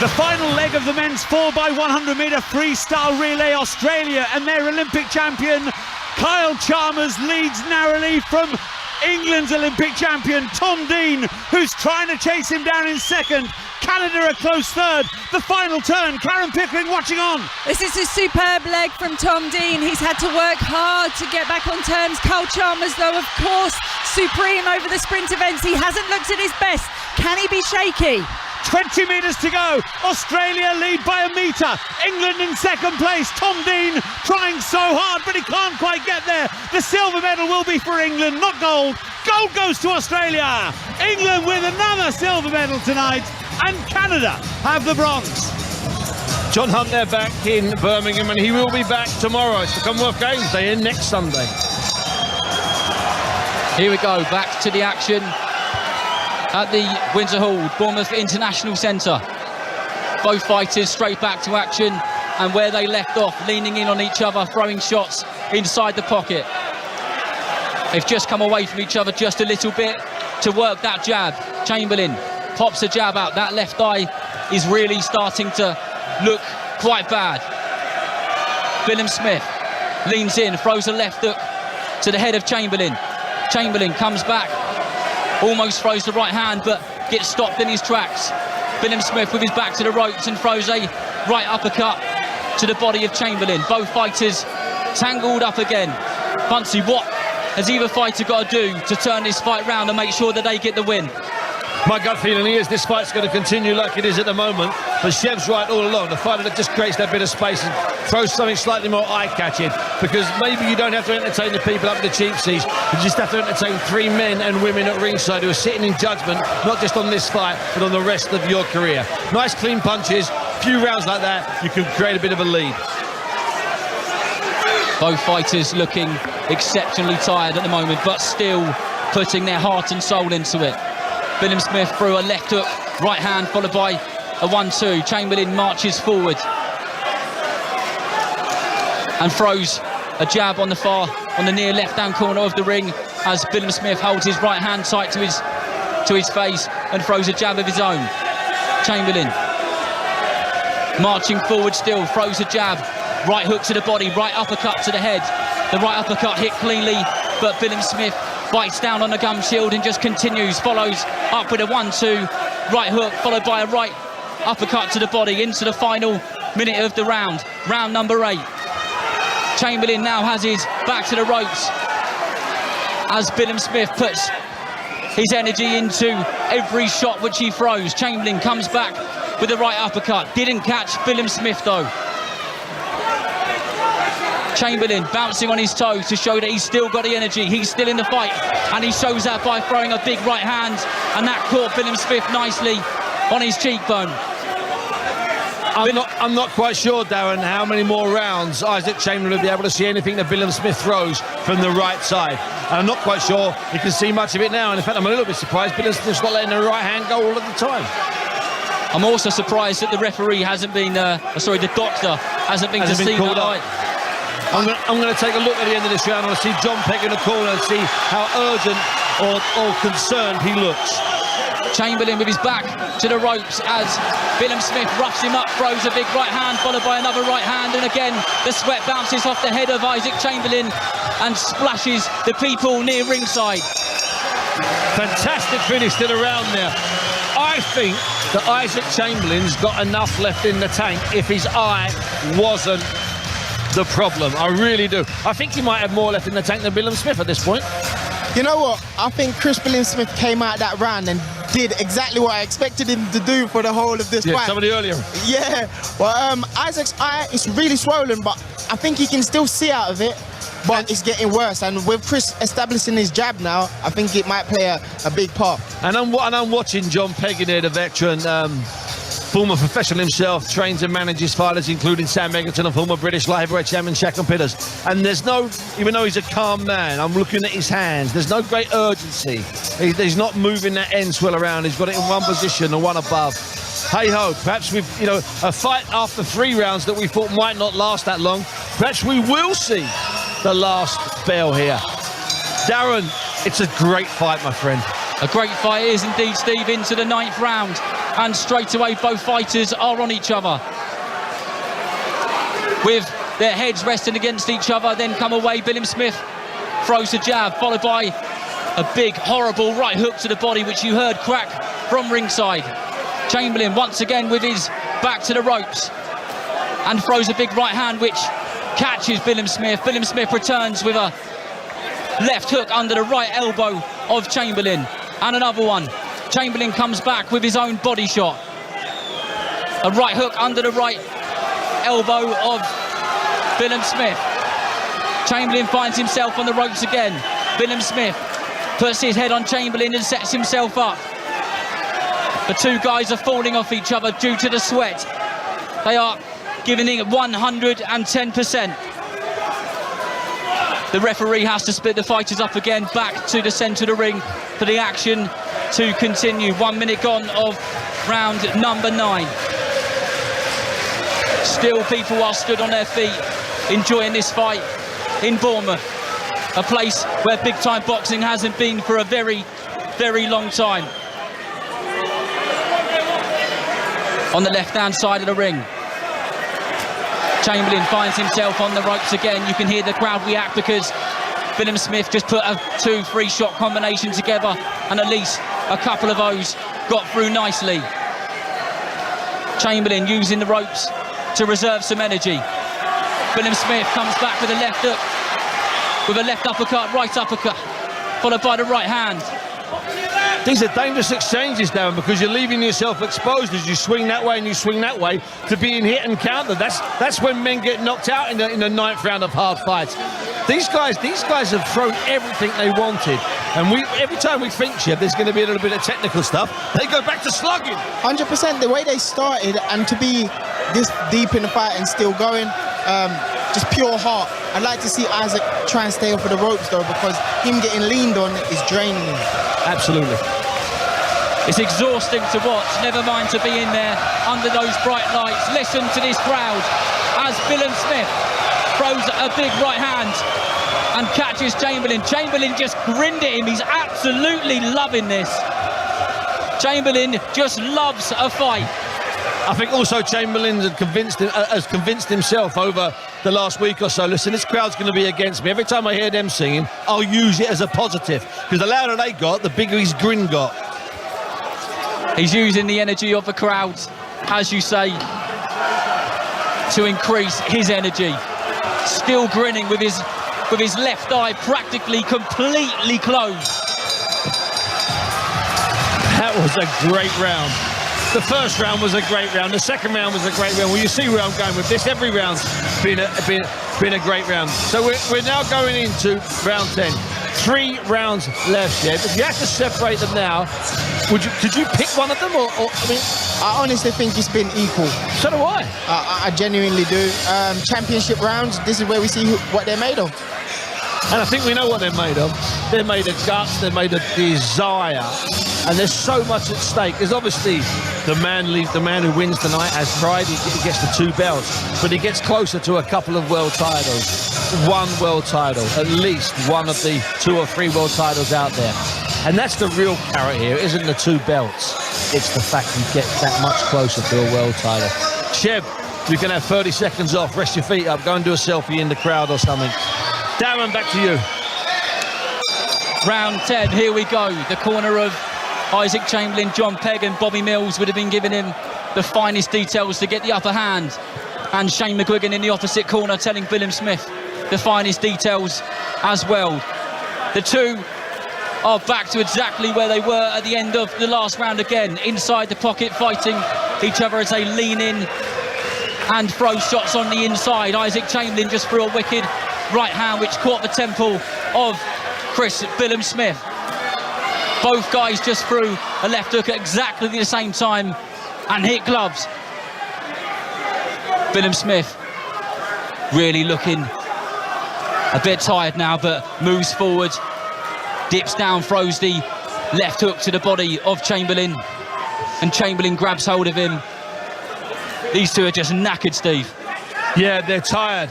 The final leg of the men's 4x100 metre freestyle relay, Australia and their Olympic champion Kyle Chalmers leads narrowly from England's Olympic champion Tom Dean, who's trying to chase him down in second. Canada a close third. The final turn, Karen Pickering watching on. This is a superb leg from Tom Dean. He's had to work hard to get back on terms. Kyle Chalmers, though, of course, supreme over the sprint events. He hasn't looked at his best. Can he be shaky? 20 metres to go. Australia lead by a metre. England in second place. Tom Dean trying so hard, but he can't quite get there. The silver medal will be for England, not gold. Gold goes to Australia. England with another silver medal tonight, and Canada have the bronze. John Hunt, they're back in Birmingham, and he will be back tomorrow. It's the Commonwealth Games Day in next Sunday. Here we go, back to the action at the Windsor Hall, Bournemouth International Centre. Both fighters straight back to action, and where they left off, leaning in on each other, throwing shots inside the pocket. They've just come away from each other just a little bit to work that jab. Chamberlain pops a jab out. That left eye is really starting to look quite bad. Billam-Smith leans in, throws a left hook to the head of Chamberlain. Chamberlain comes back, almost throws the right hand, but gets stopped in his tracks. Billam-Smith with his back to the ropes and throws a right uppercut to the body of Chamberlain. Both fighters tangled up again. Buncey, what has either fighter got to do to turn this fight round and make sure that they get the win? My gut feeling is this fight's going to continue like it is at the moment, but Chev's right all along. The fighter that just creates that bit of space and throws something slightly more eye-catching, because maybe you don't have to entertain the people up in the cheap seats, you just have to entertain 3 men and women at ringside who are sitting in judgment, not just on this fight, but on the rest of your career. Nice clean punches, few rounds like that, you can create a bit of a lead. Both fighters looking exceptionally tired at the moment, but still putting their heart and soul into it. Billam-Smith threw a left hook, right hand, followed by a 1-2. Chamberlain marches forward and throws a jab on the near left-hand corner of the ring, as Billam-Smith holds his right hand tight to his face and throws a jab of his own. Chamberlain marching forward still, throws a jab, right hook to the body, right uppercut to the head. The right uppercut hit cleanly, but Billam-Smith bites down on the gum shield and just continues, follows up with a 1-2, right hook, followed by a right uppercut to the body into the final minute of the round number 8. Chamberlain now has his back to the ropes as Billam-Smith puts his energy into every shot which he throws. Chamberlain comes back with the right uppercut, didn't catch Billam-Smith though. Chamberlain bouncing on his toes to show that he's still got the energy, he's still in the fight, and he shows that by throwing a big right hand, and that caught Billam-Smith nicely on his cheekbone. I'm not quite sure, Darren, how many more rounds Isaac Chamberlain will be able to see anything that Billam-Smith throws from the right side. And I'm not quite sure he can see much of it now, and in fact I'm a little bit surprised Billam-Smith's not letting the right hand go all of the time. I'm also surprised that the referee hasn't been, the doctor hasn't been to see that light. I'm going to take a look at the end of this round and see John Peck in the corner and see how urgent or concerned he looks. Chamberlain with his back to the ropes as Billam-Smith roughs him up, throws a big right hand followed by another right hand, and again the sweat bounces off the head of Isaac Chamberlain and splashes the people near ringside. Fantastic finish to the round there. I think that Isaac Chamberlain's got enough left in the tank if his eye wasn't the problem. I really do. I think he might have more left in the tank than Billam-Smith at this point. You know what? I think Chris Billam-Smith came out that round and did exactly what I expected him to do for the whole of this fight. Somebody earlier. Yeah. Well, Isaac's eye is really swollen, but I think he can still see out of it. But it's getting worse, and with Chris establishing his jab now, I think it might play a big part. And I'm watching John Peggy there, the veteran, former professional himself, trains and manages fighters, including Sam Egerton, a former British lightweight champion, Shaq Peters. And there's no, even though he's a calm man, I'm looking at his hands, there's no great urgency. He's not moving that end swell around. He's got it in one position, and one above. Hey-ho, perhaps with, a fight after 3 rounds that we thought might not last that long, perhaps we will see the last bell here. Darren, it's a great fight, my friend. A great fight is indeed, Steve, into the 9th round. And straight away, both fighters are on each other, with their heads resting against each other. Then come away, Billam-Smith throws a jab, followed by a big, horrible right hook to the body, which you heard crack from ringside. Chamberlain once again with his back to the ropes and throws a big right hand, which catches Billam-Smith. Billam-Smith returns with a left hook under the right elbow of Chamberlain, and another one. Chamberlain comes back with his own body shot. A right hook under the right elbow of Billam-Smith. Chamberlain finds himself on the ropes again. Billam-Smith puts his head on Chamberlain and sets himself up. The two guys are falling off each other due to the sweat. They are giving it 110%. The referee has to split the fighters up again, back to the centre of the ring for the action to continue. 1 minute gone of round number 9. Still people are stood on their feet enjoying this fight in Bournemouth, a place where big time boxing hasn't been for a very, very long time. On the left hand side of the ring, Chamberlain finds himself on the ropes again. You can hear the crowd react because Billam-Smith just put a 2-3 shot combination together, and at least a couple of those got through nicely. Chamberlain using the ropes to reserve some energy. Billam-Smith comes back with a left hook, with a left uppercut, right uppercut, followed by the right hand. These are dangerous exchanges, Darren, because you're leaving yourself exposed as you swing that way and you swing that way to being hit and countered. That's when men get knocked out in the 9th round of hard fights. These guys have thrown everything they wanted, and every time we think, Chev, there's going to be a little bit of technical stuff, they go back to slugging. 100%. The way they started, and to be this deep in the fight and still going, just pure heart. I'd like to see Isaac try and stay off of the ropes though, because him getting leaned on is draining him. Absolutely. It's exhausting to watch, never mind to be in there under those bright lights. Listen to this crowd as Billam-Smith throws a big right hand and catches Chamberlain. Chamberlain just grinned at him. He's absolutely loving this. Chamberlain just loves a fight. I think also Chamberlain has convinced himself over the last week or so. Listen, this crowd's going to be against me. Every time I hear them singing, I'll use it as a positive, because the louder they got, the bigger his grin got. He's using the energy of the crowd, as you say, to increase his energy. Still grinning with his left eye practically completely closed. That was a great round. The first round was a great round. The second round was a great round. Well, you see where I'm going with this. Every round's been a great round. So we're now going into round 10. 3 rounds left, Jed. If you had to separate them now, could you pick one of them? I honestly think it's been equal. So do I. I genuinely do. Championship rounds, this is where we see what they're made of. And I think we know what they're made of. They're made of guts, they're made of desire, and there's so much at stake. There's obviously the man who wins tonight has pride. He gets the 2 belts, but he gets closer to a couple of world titles. 1 world title, at least one of the 2 or 3 world titles out there. And that's the real carrot here. It isn't the 2 belts. It's the fact you get that much closer to a world title. Chev, you can have 30 seconds off. Rest your feet up. Go and do a selfie in the crowd or something. Darren, back to you. Round 10, here we go. The corner of Isaac Chamberlain, John Pegg and Bobby Mills would have been giving him the finest details to get the upper hand. and Shane McGuigan in the opposite corner telling Billam-Smith the finest details as well. The two are back to exactly where they were at the end of the last round again, inside the pocket, fighting each other as they lean in and throw shots on the inside. Isaac Chamberlain just threw a wicked right hand which caught the temple of Chris Billam-Smith. Both guys just threw a left hook at exactly the same time and hit gloves. Billam-Smith really looking a bit tired now, but moves forward, dips down, throws the left hook to the body of Chamberlain, and Chamberlain grabs hold of him. These two are just knackered, Steve. Yeah, they're tired,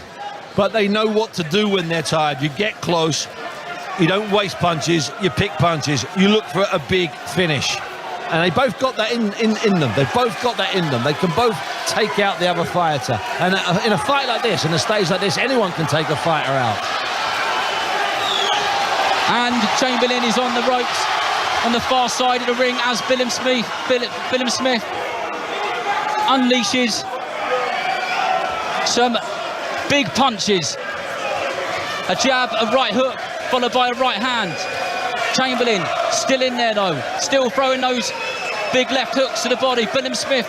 but they know what to do when they're tired. You get close, you don't waste punches, you pick punches, you look for a big finish. And they both got that in them. They've both got that in them. They can both take out the other fighter. And in a fight like this, in a stage like this, anyone can take a fighter out. And Chamberlain is on the ropes on the far side of the ring as Billam-Smith unleashes some big punches. A jab, a right hook, followed by a right hand. Chamberlain still in there though, still throwing those big left hooks to the body. Billam-Smith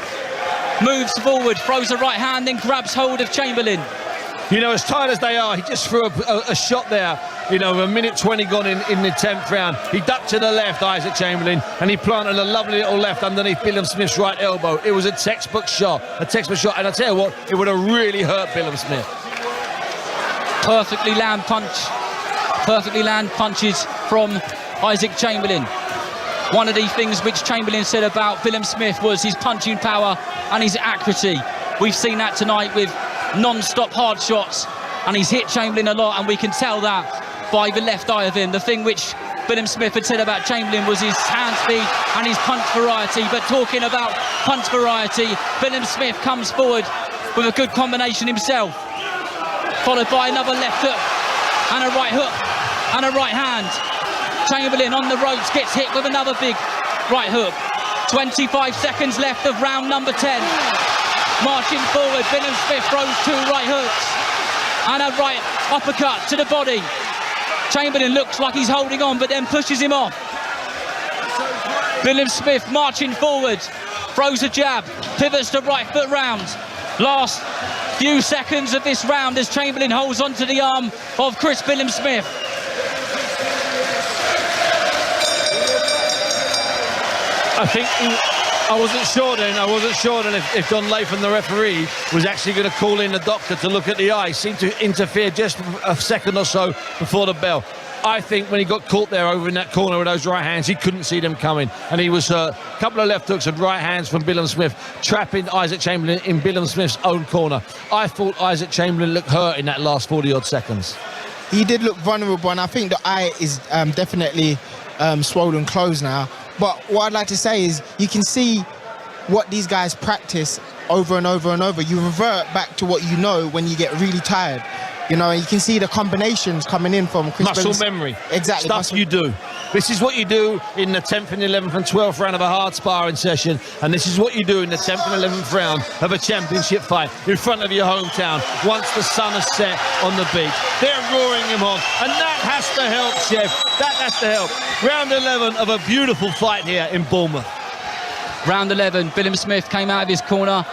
moves forward, throws a right hand, then grabs hold of Chamberlain. You know, as tired as they are, he just threw a shot there, you know, a minute 20 gone in the 10th round. He ducked to the left, Isaac Chamberlain, and he planted a lovely little left underneath Billam-Smith's right elbow. It was a textbook shot, and I tell you what, it would have really hurt Billam-Smith. Perfectly land punches from Isaac Chamberlain. One of the things which Chamberlain said about Billam-Smith was his punching power and his accuracy. We've seen that tonight with non-stop hard shots, and he's hit Chamberlain a lot, and we can tell that by the left eye of him. The thing which Billam-Smith had said about Chamberlain was his hand speed and his punch variety. But talking about punch variety, Billam-Smith comes forward with a good combination himself, followed by another left hook and a right hook and a right hand. Chamberlain on the ropes gets hit with another big right hook. 25 seconds left of round number 10. Marching forward, Billam-Smith throws two right hooks and a right uppercut to the body. Chamberlain looks like he's holding on, but then pushes him off. Billam-Smith marching forward, throws a jab, pivots to right foot round. Last few seconds of this round as Chamberlain holds onto the arm of Chris Billam-Smith. I wasn't sure then if Don Latham, the referee, was actually going to call in the doctor to look at the eye. He seemed to interfere just a second or so before the bell. I think when he got caught there over in that corner with those right hands, he couldn't see them coming. And he was a couple of left hooks and right hands from Billam-Smith, trapping Isaac Chamberlain in Billam-Smith's own corner. I thought Isaac Chamberlain looked hurt in that last 40-odd seconds. He did look vulnerable, and I think the eye is definitely swollen closed now. But what I'd like to say is you can see what these guys practice over and over and over. You revert back to what you know when you get really tired. You know, you can see the combinations coming in from Chris Muscle memory. Exactly. Stuff you do. This is what you do in the 10th and 11th and 12th round of a hard sparring session. And this is what you do in the 10th and 11th round of a championship fight in front of your hometown once the sun has set on the beach. They're roaring him on. And that has to help, Chef. That has to help. Round 11 of a beautiful fight here in Bournemouth. Round 11, Billam-Smith came out of his corner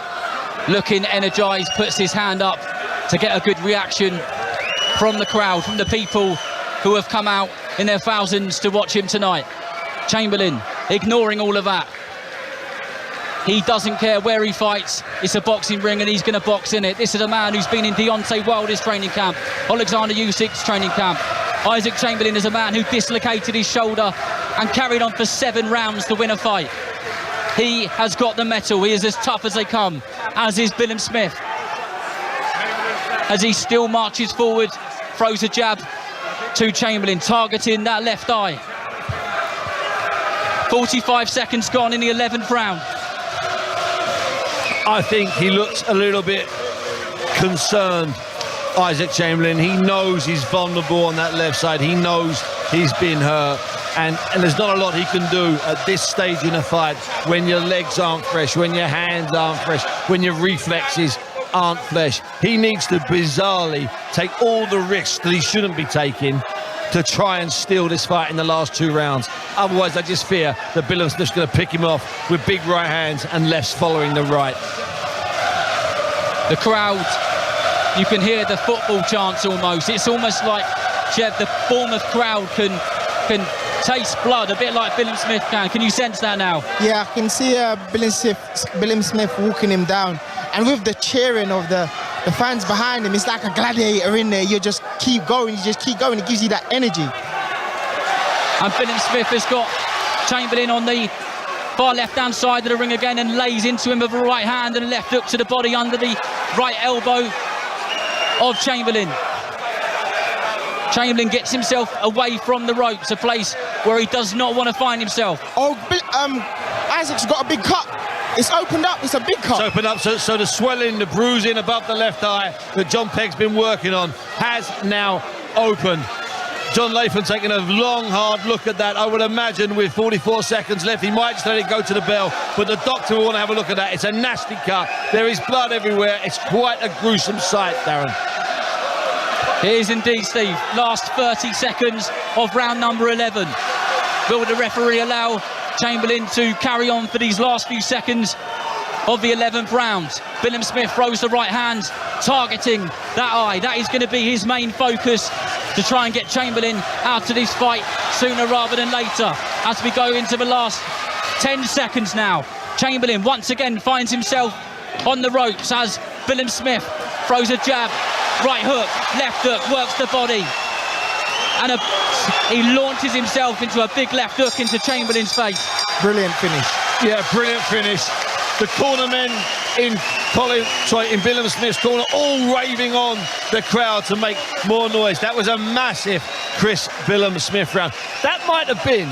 looking energised, puts his hand up to get a good reaction from the crowd, from the people who have come out in their thousands to watch him tonight. Chamberlain ignoring all of that. He doesn't care where he fights. It's a boxing ring and he's going to box in it. This is a man who's been in Deontay Wilder's training camp, Alexander Usyk's training camp. Isaac Chamberlain is a man who dislocated his shoulder and carried on for 7 rounds to win a fight. He has got the mettle. He is as tough as they come, as is Billam-Smith. As he still marches forward, throws a jab to Chamberlain, targeting that left eye. 45 seconds gone in the 11th round. I think he looks a little bit concerned, Isaac Chamberlain. He knows he's vulnerable on that left side. He knows he's been hurt. And there's not a lot he can do at this stage in a fight when your legs aren't fresh, when your hands aren't fresh, when your reflexes aren't flesh. He needs to bizarrely take all the risks that he shouldn't be taking to try and steal this fight in the last 2 rounds. Otherwise, I just fear that Billam-Smith's going to pick him off with big right hands and lefts following the right. The crowd, you can hear the football chants almost. It's almost like, Chev, the Bournemouth crowd can taste blood, a bit like Billam-Smith can. Can you sense that now? Yeah, I can see Billam-Smith walking him down. And with the cheering of the fans behind him, it's like a gladiator in there. You just keep going, It gives you that energy. And Billam-Smith has got Chamberlain on the far left-hand side of the ring again and lays into him with a right hand and a left hook to the body under the right elbow of Chamberlain. Chamberlain gets himself away from the ropes, a place where he does not want to find himself. Oh, Isaac's got a big cut. It's opened up. It's a big cut. It's opened up, so the swelling, the bruising above the left eye that John Pegg's been working on has now opened. John Latham taking a long, hard look at that. I would imagine with 44 seconds left, he might just let it go to the bell, but the doctor will want to have a look at that. It's a nasty cut. There is blood everywhere. It's quite a gruesome sight, Darren. It is indeed, Steve. Last 30 seconds of round number 11. Will the referee allow Chamberlain to carry on for these last few seconds of the 11th round? Billam-Smith throws the right hand, targeting that eye. That is going to be his main focus, to try and get Chamberlain out of this fight sooner rather than later. As we go into the last 10 seconds now, Chamberlain once again finds himself on the ropes as Billam-Smith throws a jab, right hook, left hook, works the body, and he launches himself into a big left hook into Chamberlain's face. Brilliant finish. Yeah, brilliant finish. The cornermen in Billam-Smith's corner all raving on the crowd to make more noise. That was a massive Chris Billam-Smith round. That might have been,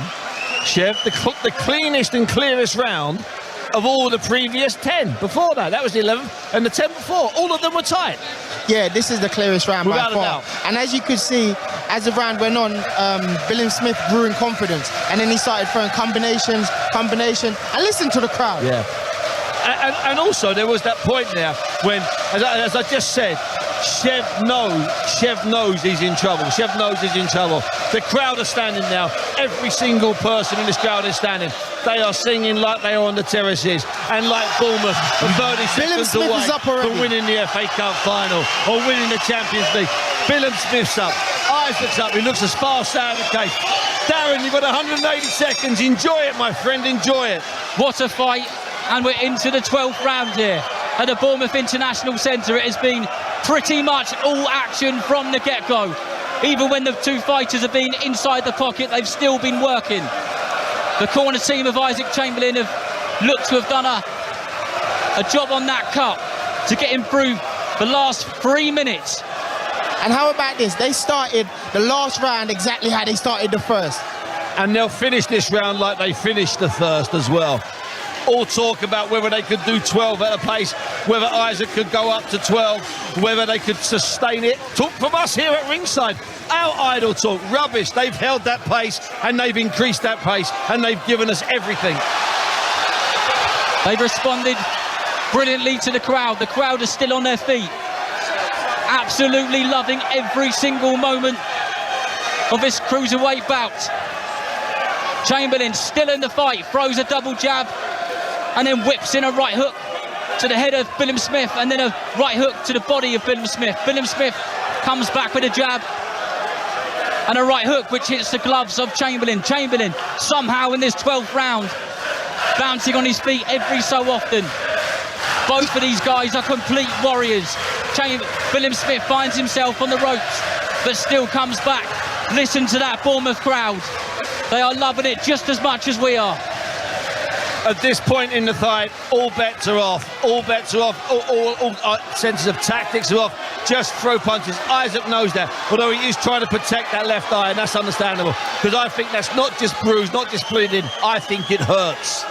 Chev, the cleanest and clearest round of all the previous 10 before that. That was the 11th, and the 10 before. All of them were tight. Yeah, this is the clearest round Without by far. a doubt. And as you could see, as the round went on, Billam-Smith grew in confidence, and then he started throwing combination, and listen to the crowd. Yeah. And also there was that point there when, as I just said, Chev knows he's in trouble. Chev knows he's in trouble. The crowd are standing now. Every single person in this crowd is standing. They are singing like they are on the terraces, and like Bournemouth are 30 seconds away from winning the FA Cup final or winning the Champions League. Billam-Smith's up. Isaac's up. He looks as far out of the case. Darren, you've got 180 seconds. Enjoy it, my friend. Enjoy it. What a fight. And we're into the 12th round here at the Bournemouth International Centre. It has been pretty much all action from the get-go. Even when the two fighters have been inside the pocket, they've still been working. The corner team of Isaac Chamberlain have looked to have done a job on that cut to get him through the last 3 minutes. And how about this? They started the last round exactly how they started the first. And they'll finish this round like they finished the first as well. All talk about whether they could do 12 at a pace, whether Isaac could go up to 12, whether they could sustain it. Talk from us here at ringside. Our idle talk, rubbish. They've held that pace and they've increased that pace and they've given us everything. They've responded brilliantly to the crowd. The crowd is still on their feet, absolutely loving every single moment of this cruiserweight bout. Chamberlain still in the fight, throws a double jab and then whips in a right hook to the head of Billam-Smith and then a right hook to the body of Billam-Smith. Billam-Smith comes back with a jab and a right hook which hits the gloves of Chamberlain. Chamberlain somehow in this 12th round bouncing on his feet every so often. Both of these guys are complete warriors. Billam-Smith finds himself on the ropes but still comes back. Listen to that Bournemouth crowd. They are loving it just as much as we are. At this point in the fight, all bets are off. All bets are off. All senses of tactics are off. Just throw punches. Isaac knows that, although he is trying to protect that left eye, and that's understandable. Because I think that's not just bruised, not just bleeding. I think it hurts.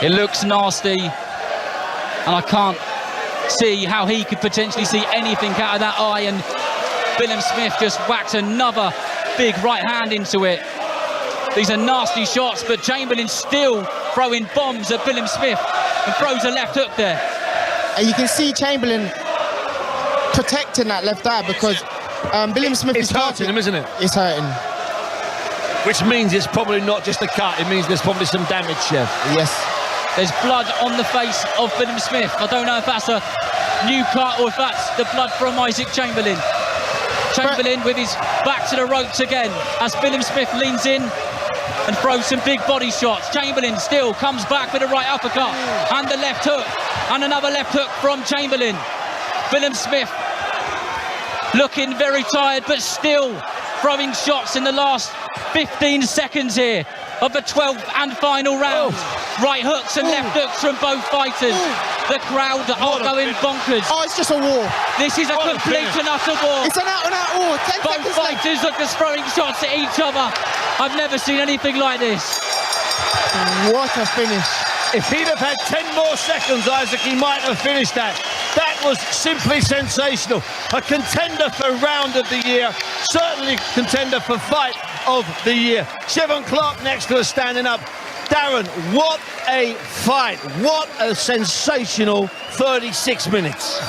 It looks nasty, and I can't see how he could potentially see anything out of that eye. And Billam-Smith just whacked another big right hand into it. These are nasty shots, but Chamberlain still throwing bombs at Billam-Smith and throws a left hook there. and you can see Chamberlain protecting that left eye because Billam-Smith It's hurting him, isn't it? It's hurting. Which means it's probably not just a cut. It means there's probably some damage, Chef. Yes. There's blood on the face of Billam-Smith. I don't know if that's a new cut or if that's the blood from Isaac Chamberlain. Chamberlain with his back to the ropes again as Billam-Smith leans in and throws some big body shots. Chamberlain still comes back with a right uppercut and the left hook and another left hook from Chamberlain. Billam-Smith looking very tired but still throwing shots in the last 15 seconds here of the 12th and final round. Right hooks and left hooks from both fighters. The crowd are going bonkers. Oh, it's just a war. This is a complete and utter war. It's an out-and-out war. 10 Both seconds fighters are just throwing shots at each other. I've never seen anything like this. What a finish. If he'd have had 10 more seconds, Isaac, he might have finished that. That was simply sensational. A contender for round of the year, certainly contender for fight of the year. Chevron Clark next to us standing up. Darren, what a fight. What a sensational 36 minutes.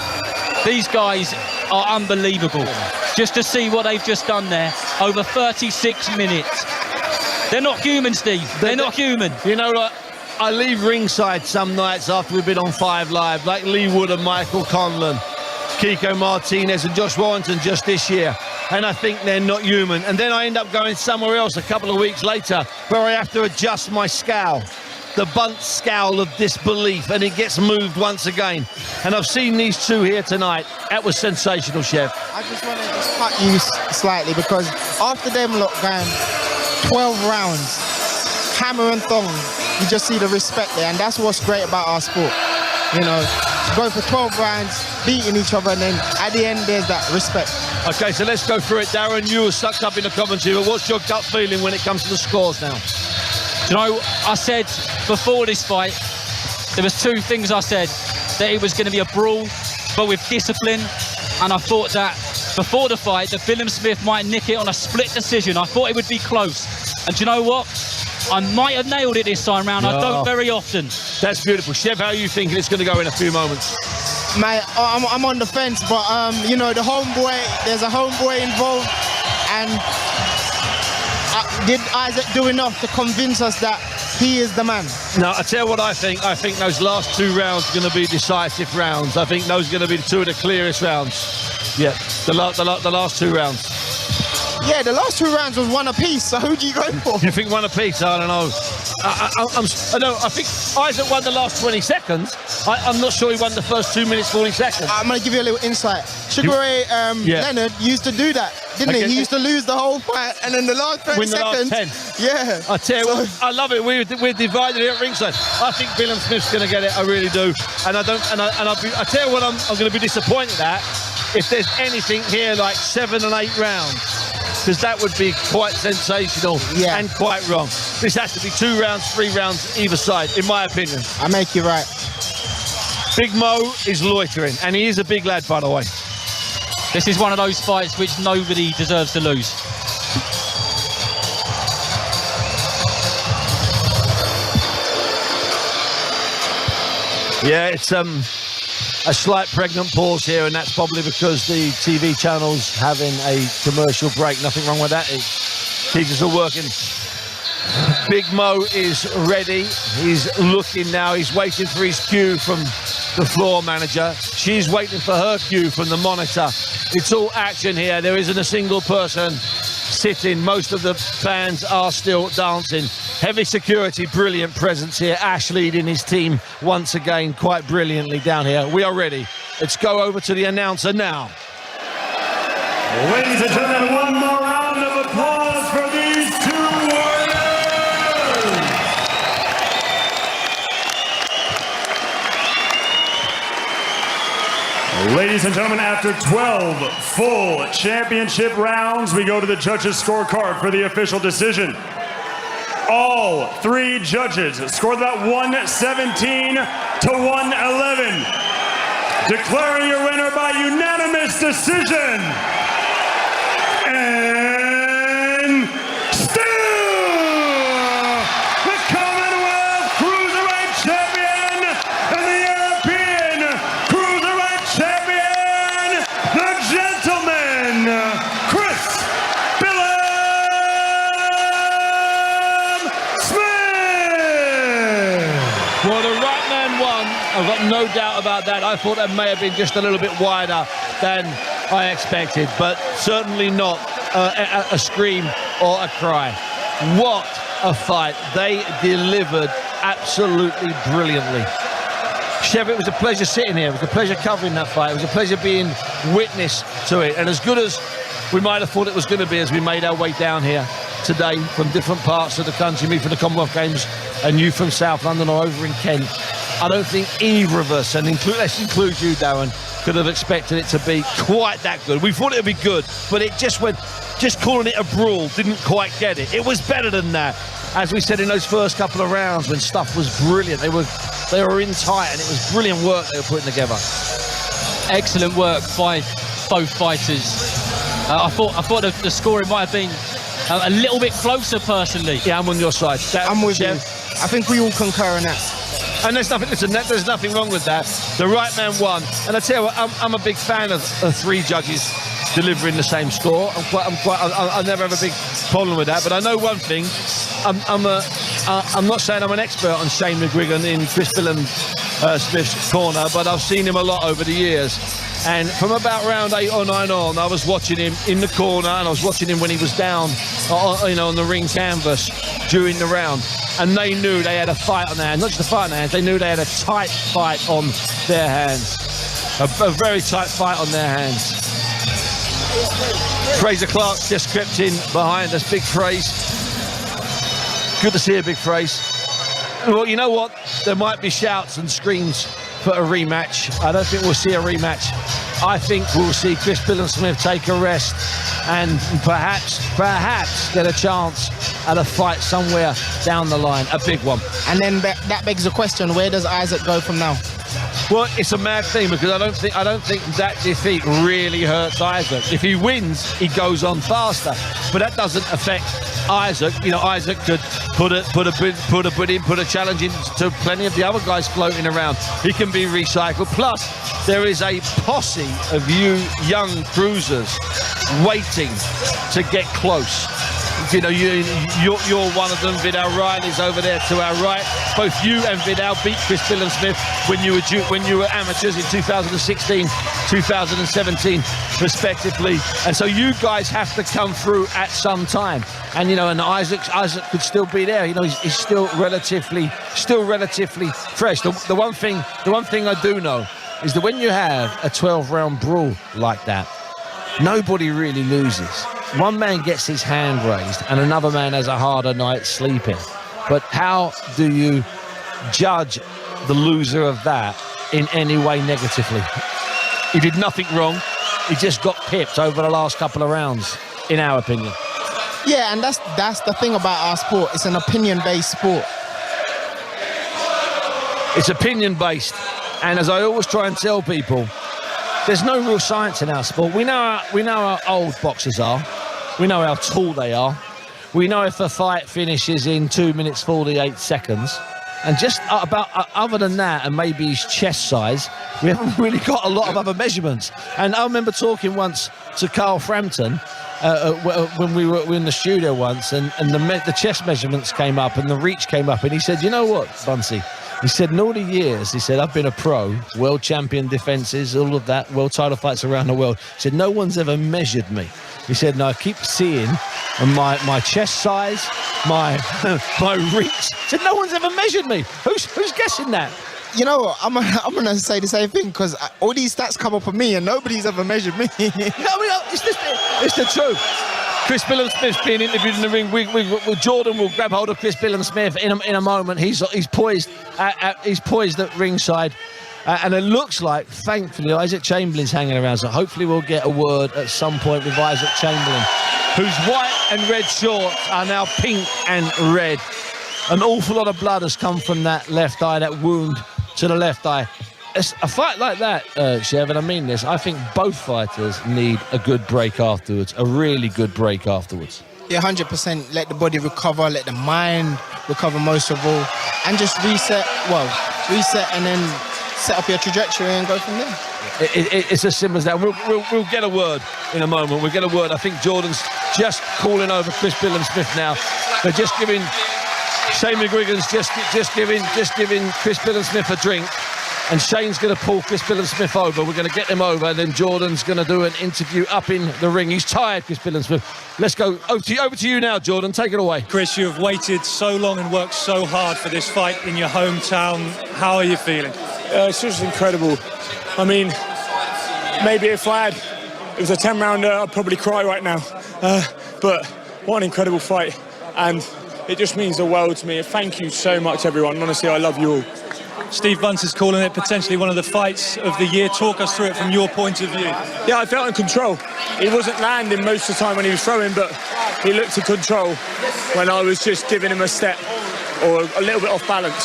These guys are unbelievable. Just to see what they've just done there, over 36 minutes. They're not human, Steve. They're not human. You know, like, I leave ringside some nights after we've been on 5 Live, like Lee Wood and Michael Conlon, Kiko Martinez and Josh Warrington just this year, and I think they're not human. And then I end up going somewhere else a couple of weeks later where I have to adjust my scowl, the bunt scowl of disbelief, and it gets moved once again. And I've seen these two here tonight. That was sensational, Chef. I just want to just cut you slightly because after them lot going 12 rounds, hammer and thong, you just see the respect there, and that's what's great about our sport. You know, go for 12 rounds, beating each other, and then at the end there's that respect. Okay, so let's go through it. Darren, you were sucked up in the commentary, but what's your gut feeling when it comes to the scores now? You know, I said before this fight, there was 2 things I said. That it was going to be a brawl, but with discipline, and I thought that before the fight that Billam-Smith might nick it on a split decision. I thought it would be close, and do you know what? I might have nailed it this time round. I don't very often. That's beautiful. Chef, how are you thinking it's going to go in a few moments? Mate, I'm on the fence, but you know, the homeboy, there's a homeboy involved, and did Isaac do enough to convince us that he is the man? No, I tell you what I think. I think those last 2 rounds are going to be decisive rounds. I think those are going to be 2 of the clearest rounds. Yeah, the last 2 rounds. Yeah, the last 2 rounds was 1 apiece, so who do you go for? You think 1 apiece? I don't know. I think Isaac won the last 20 seconds. I'm not sure he won the first 2 minutes, 40 seconds. I'm going to give you a little insight. Sugar Ray Leonard used to do that, didn't he? He used to lose the whole fight, and then the last 30 win the seconds. last 10. Yeah. I tell you what, I love it. We're divided here at ringside. I think Billam-Smith's going to get it. I really do. And I tell you what, I'm going to be disappointed at if there's anything here like 7 and 8 rounds. Because that would be quite sensational and quite wrong. This has to be 2 rounds, 3 rounds either side, in my opinion. I make you right. Big Mo is loitering, and he is a big lad, by the way. This is one of those fights which nobody deserves to lose. Yeah, it's a slight pregnant pause here, and that's probably because the TV channel's having a commercial break. Nothing wrong with that. Teachers are working. Big Mo is ready. He's looking now. He's waiting for his cue from the floor manager. She's waiting for her cue from the monitor. It's all action here. There isn't a single person sitting. Most of the fans are still dancing. Heavy security, brilliant presence here. Ash leading his team once again quite brilliantly down here. We are ready. Let's go over to the announcer now. Ladies and gentlemen, one more round of applause for these 2 warriors. Ladies and gentlemen, after 12 full championship rounds, we go to the judges' scorecard for the official decision. All 3 judges scored that 117 to 111. Declaring your winner by unanimous decision. And still the Commonwealth Cruiserweight Champion and the European Cruiserweight I've got no doubt about that. I thought that may have been just a little bit wider than I expected, but certainly not a scream or a cry. What a fight. They delivered absolutely brilliantly. Chev, it was a pleasure sitting here. It was a pleasure covering that fight. It was a pleasure being witness to it. And as good as we might have thought it was going to be as we made our way down here today from different parts of the country, me from the Commonwealth Games and you from South London or over in Kent, I don't think either of us, and let's include you, Darren, could have expected it to be quite that good. We thought it would be good, but it just calling it a brawl didn't quite get it. It was better than that. As we said in those first couple of rounds when stuff was brilliant, they were in tight and it was brilliant work they were putting together. Excellent work by both fighters. I thought the scoring might have been a little bit closer personally. Yeah, I'm on your side. I'm with you. I think we all concur on that. And there's nothing wrong with that. The right man won. And I tell you what, I'm a big fan of three judges delivering the same score. I never have a big problem with that. But I know one thing. I'm not saying I'm an expert on Shane McGuigan in Chris Billam-Smith's corner, but I've seen him a lot over the years. And from about round 8 or 9 on, I was watching him in the corner, and I was watching him when he was down, on the ring canvas during the round. And they knew they had a fight on their hands. Not just a fight on their hands, they knew they had a tight fight on their hands. A very tight fight on their hands. Fraser Clark just crept in behind us. Big Fraser. Good to see a big Fraser. Well, you know what? There might be shouts and screams for a rematch. I don't think we'll see a rematch. I think we'll see Chris Billam-Smith take a rest and perhaps get a chance at a fight somewhere down the line, a big one. And then that begs the question, where does Isaac go from now? Well, it's a mad thing because I don't think that defeat really hurts Isaac. If he wins, he goes on faster, but that doesn't affect Isaac. Isaac could put a challenge in to plenty of the other guys floating around. He can be recycled. Plus, there is a posse of you young cruisers waiting to get close. You're one of them. Vidal Riley's over there to our right. Both you and Vidal beat Chris Billam-Smith when you were amateurs in 2016, 2017, respectively. And so you guys have to come through at some time. And and Isaac could still be there. He's still relatively fresh. The one thing I do know is that when you have a 12-round brawl like that, nobody really loses. One man gets his hand raised and another man has a harder night sleeping. But how do you judge the loser of that in any way negatively? He did nothing wrong. He just got pipped over the last couple of rounds, in our opinion. Yeah, and that's the thing about our sport. It's an opinion-based sport. It's opinion-based. And as I always try and tell people, there's no real science in our sport. We know how old boxers are. We know how tall they are. We know if a fight finishes in 2 minutes 48 seconds. And just other than that, and maybe his chest size, we haven't really got a lot of other measurements. And I remember talking once to Carl Frampton when we were in the studio once, and the chest measurements came up and the reach came up, and he said, "You know what, Bunsey?" He said, in all the years, he said, I've been a pro, world champion defences, all of that, world title fights around the world. He said, no one's ever measured me. He said, no, I keep seeing my chest size, my reach. He said, no one's ever measured me. Who's guessing that? You know what? I'm gonna say the same thing because all these stats come up for me and nobody's ever measured me. It's the truth. Chris Billam-Smith's being interviewed in the ring. Jordan will grab hold of Chris Billam-Smith in a moment. He's poised at ringside, and it looks like, thankfully, Isaac Chamberlain's hanging around. So hopefully we'll get a word at some point with Isaac Chamberlain, whose white and red shorts are now pink and red. An awful lot of blood has come from that left eye, that wound to the left eye. A fight like that, Chev, and I mean this, I think both fighters need a good break afterwards, a really good break afterwards. Yeah, 100%. Let the body recover, let the mind recover most of all, and just reset and then set up your trajectory and go from there. It's as simple as that. We'll get a word in a moment. We'll get a word. I think Jordan's just calling over Chris Billam-Smith now. They're just giving Shane McGuigan's just giving Chris Billam-Smith a drink. and Shane's going to pull Chris Billam-Smith over. We're going to get him over, and then Jordan's going to do an interview up in the ring. He's tired, Chris Billam-Smith. Let's go over to you now, Jordan. Take it away. Chris, you have waited so long and worked so hard for this fight in your hometown. How are you feeling? It's just incredible. I mean, maybe if it was a 10-rounder, I'd probably cry right now. But what an incredible fight. And it just means the world to me. Thank you so much, everyone. Honestly, I love you all. Steve Bunce is calling it potentially one of the fights of the year. Talk us through it from your point of view. Yeah, I felt in control. He wasn't landing most of the time when he was throwing, but he looked in control when I was just giving him a step or a little bit off balance.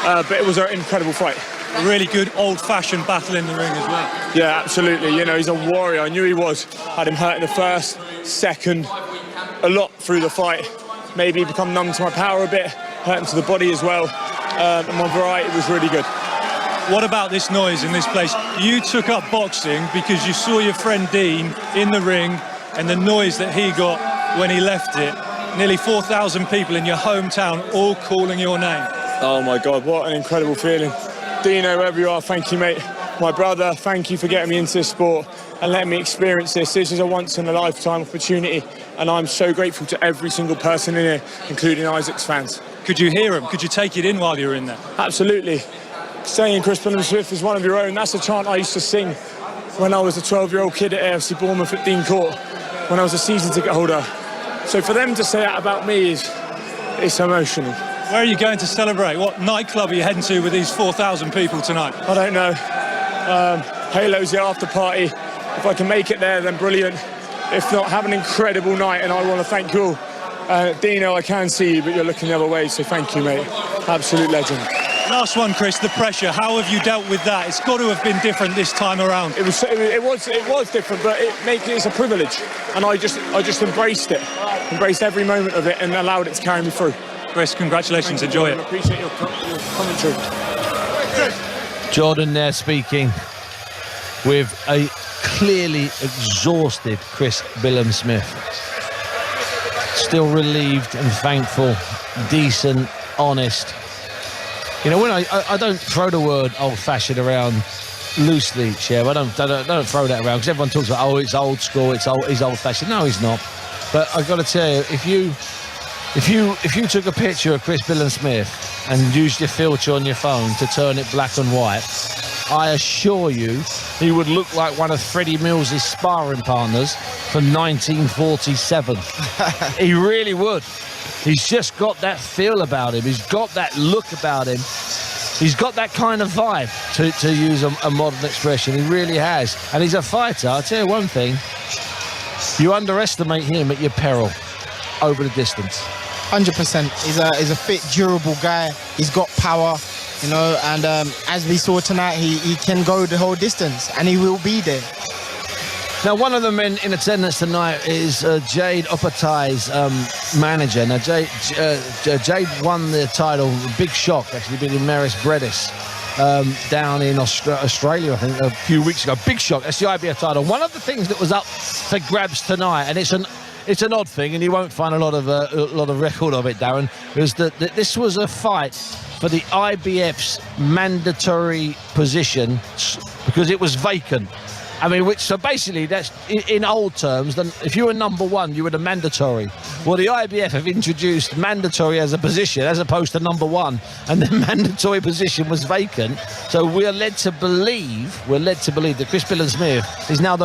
But it was an incredible fight. A really good old-fashioned battle in the ring as well. Yeah, absolutely. You know, he's a warrior. I knew he was. Had him hurt in the first, second, a lot through the fight. Maybe become numb to my power a bit, hurt him to the body as well. And my variety was really good. What about this noise in this place? You took up boxing because you saw your friend Dean in the ring and the noise that he got when he left it. Nearly 4,000 people in your hometown all calling your name. Oh my God, what an incredible feeling. Dino, wherever you are, thank you, mate. My brother, thank you for getting me into this sport and letting me experience this. This is a once-in-a-lifetime opportunity, and I'm so grateful to every single person in here, including Isaac's fans. Could you hear him? Could you take it in while you were in there? Absolutely. Saying Chris Billam-Smith is one of your own, that's a chant I used to sing when I was a 12-year-old kid at AFC Bournemouth at Dean Court, when I was a season ticket holder. So for them to say that about me it's emotional. Where are you going to celebrate? What nightclub are you heading to with these 4,000 people tonight? I don't know. Halo's the after party. If I can make it there, then brilliant. If not, have an incredible night, and I want to thank you all. Dino, I can see you, but you're looking the other way, so thank you, mate. Absolute legend. Last one, Chris, the pressure. How have you dealt with that? It's got to have been different this time around. It was different, but it's a privilege, and I just embraced it, embraced every moment of it, and allowed it to carry me through. Chris, congratulations. Enjoy it. I appreciate your commentary. Jordan there speaking with a clearly exhausted Chris Billam-Smith. Still relieved and thankful, decent, honest. You know, when I don't throw the word old-fashioned around loosely, Chev. I don't throw that around because everyone talks about, oh, it's old school, he's old-fashioned. No, he's not. But I've got to tell you, if you took a picture of Chris Billam-Smith and used your filter on your phone to turn it black and white, I assure you he would look like one of Freddie Mills' sparring partners from 1947. He really would. He's just got that feel about him. He's got that look about him. He's got that kind of vibe, to use a modern expression. He really has. And he's a fighter. I'll tell you one thing. You underestimate him at your peril over the distance. 100%. He's a fit, durable guy. He's got power, you know, and as we saw tonight, he can go the whole distance, and he will be there. Now, one of the men in attendance tonight is Jade Opatai's manager. Now, Jade won the title, big shock, actually, beating Maris Bredis down in Australia, I think, a few weeks ago. Big shock. That's the IBF title. One of the things that was up for grabs tonight, and it's an odd thing, and you won't find a lot of record of it, Darren, was that this was a fight for the IBF's mandatory position because it was vacant. I mean, so basically, that's in old terms, then if you were number one, you were the mandatory. Well, the IBF have introduced mandatory as a position as opposed to number one, and the mandatory position was vacant. So we're led to believe that Chris Billam-Smith is now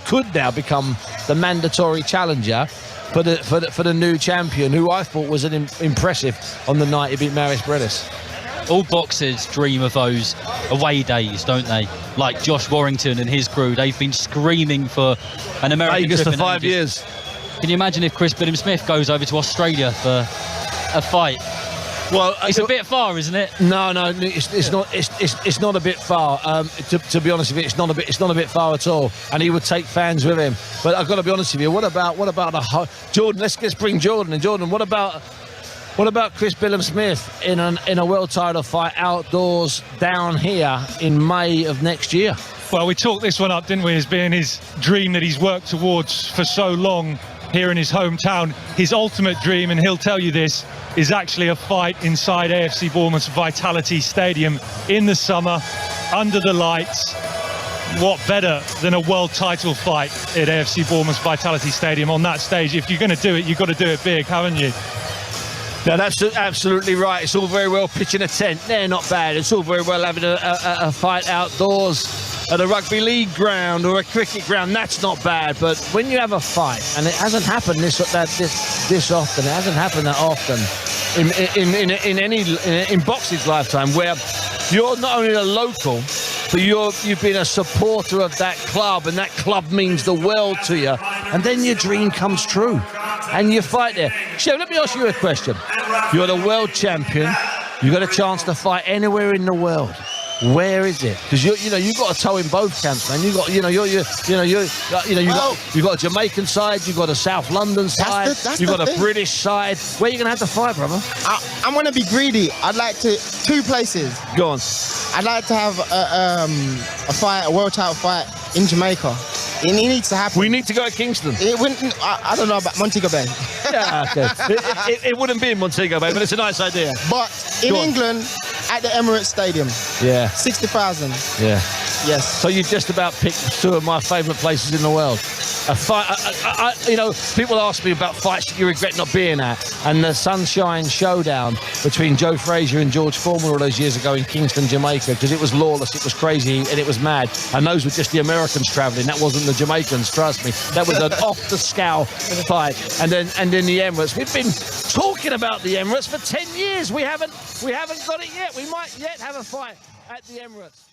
could now become the mandatory challenger for the new champion, who I thought was impressive on the night he beat Maris Bredis. All boxers dream of those away days, don't they? Like Josh Warrington and his crew, they've been screaming for an American Vegas trip for 5 years. Can you imagine if Chris Billam-Smith goes over to Australia for a fight? Well, it's a bit far, isn't it? No, it's not. It's not a bit far. To be honest with you, it's not a bit far at all. And he would take fans with him. But I've got to be honest with you. What about Jordan? Let's bring Jordan. And Jordan, what about Chris Billam-Smith in a world title fight outdoors down here in May of next year? Well, we talked this one up, didn't we, as being his dream that he's worked towards for so long here in his hometown. His ultimate dream, and he'll tell you this, is actually a fight inside AFC Bournemouth's Vitality Stadium in the summer. under the lights. What better than a world title fight at AFC Bournemouth's Vitality Stadium on that stage? If you're going to do it, you've got to do it big, haven't you? No, that's absolutely right. It's all very well pitching a tent. They're not bad. It's all very well having a fight outdoors at a rugby league ground or a cricket ground. That's not bad. But when you have a fight, and it hasn't happened this often, it hasn't happened that often in boxing's lifetime, where you're not only a local, but you've been a supporter of that club, and that club means the world to you, and then your dream comes true and you fight there. So let me ask you a question. You're the world champion. You got a chance to fight anywhere in the world. Where is it? Because you've got a toe in both camps, man. You got a Jamaican side, you've got a South London side, you've got a British side. Where are you gonna have to fight, brother? I'm gonna be greedy. I'd like to 2 places. Go on. I'd like to have a world title fight in Jamaica. It needs to happen. We need to go to Kingston. It wouldn't. I don't know about Montego Bay. Yeah, okay. it wouldn't be in Montego Bay, but it's a nice idea. But in England, at the Emirates Stadium. Yeah. 60,000. Yeah. Yes. So you just about picked 2 of my favourite places in the world. A fight. People ask me about fights that you regret not being at, and the Sunshine Showdown between Joe Frazier and George Foreman all those years ago in Kingston, Jamaica, because it was lawless, it was crazy, and it was mad. And those were just the Americans travelling. That wasn't the Jamaicans. Trust me. That was an off the scale fight. And then the Emirates. We've been talking about the Emirates for 10 years. We haven't got it yet. We might yet have a fight at the Emirates.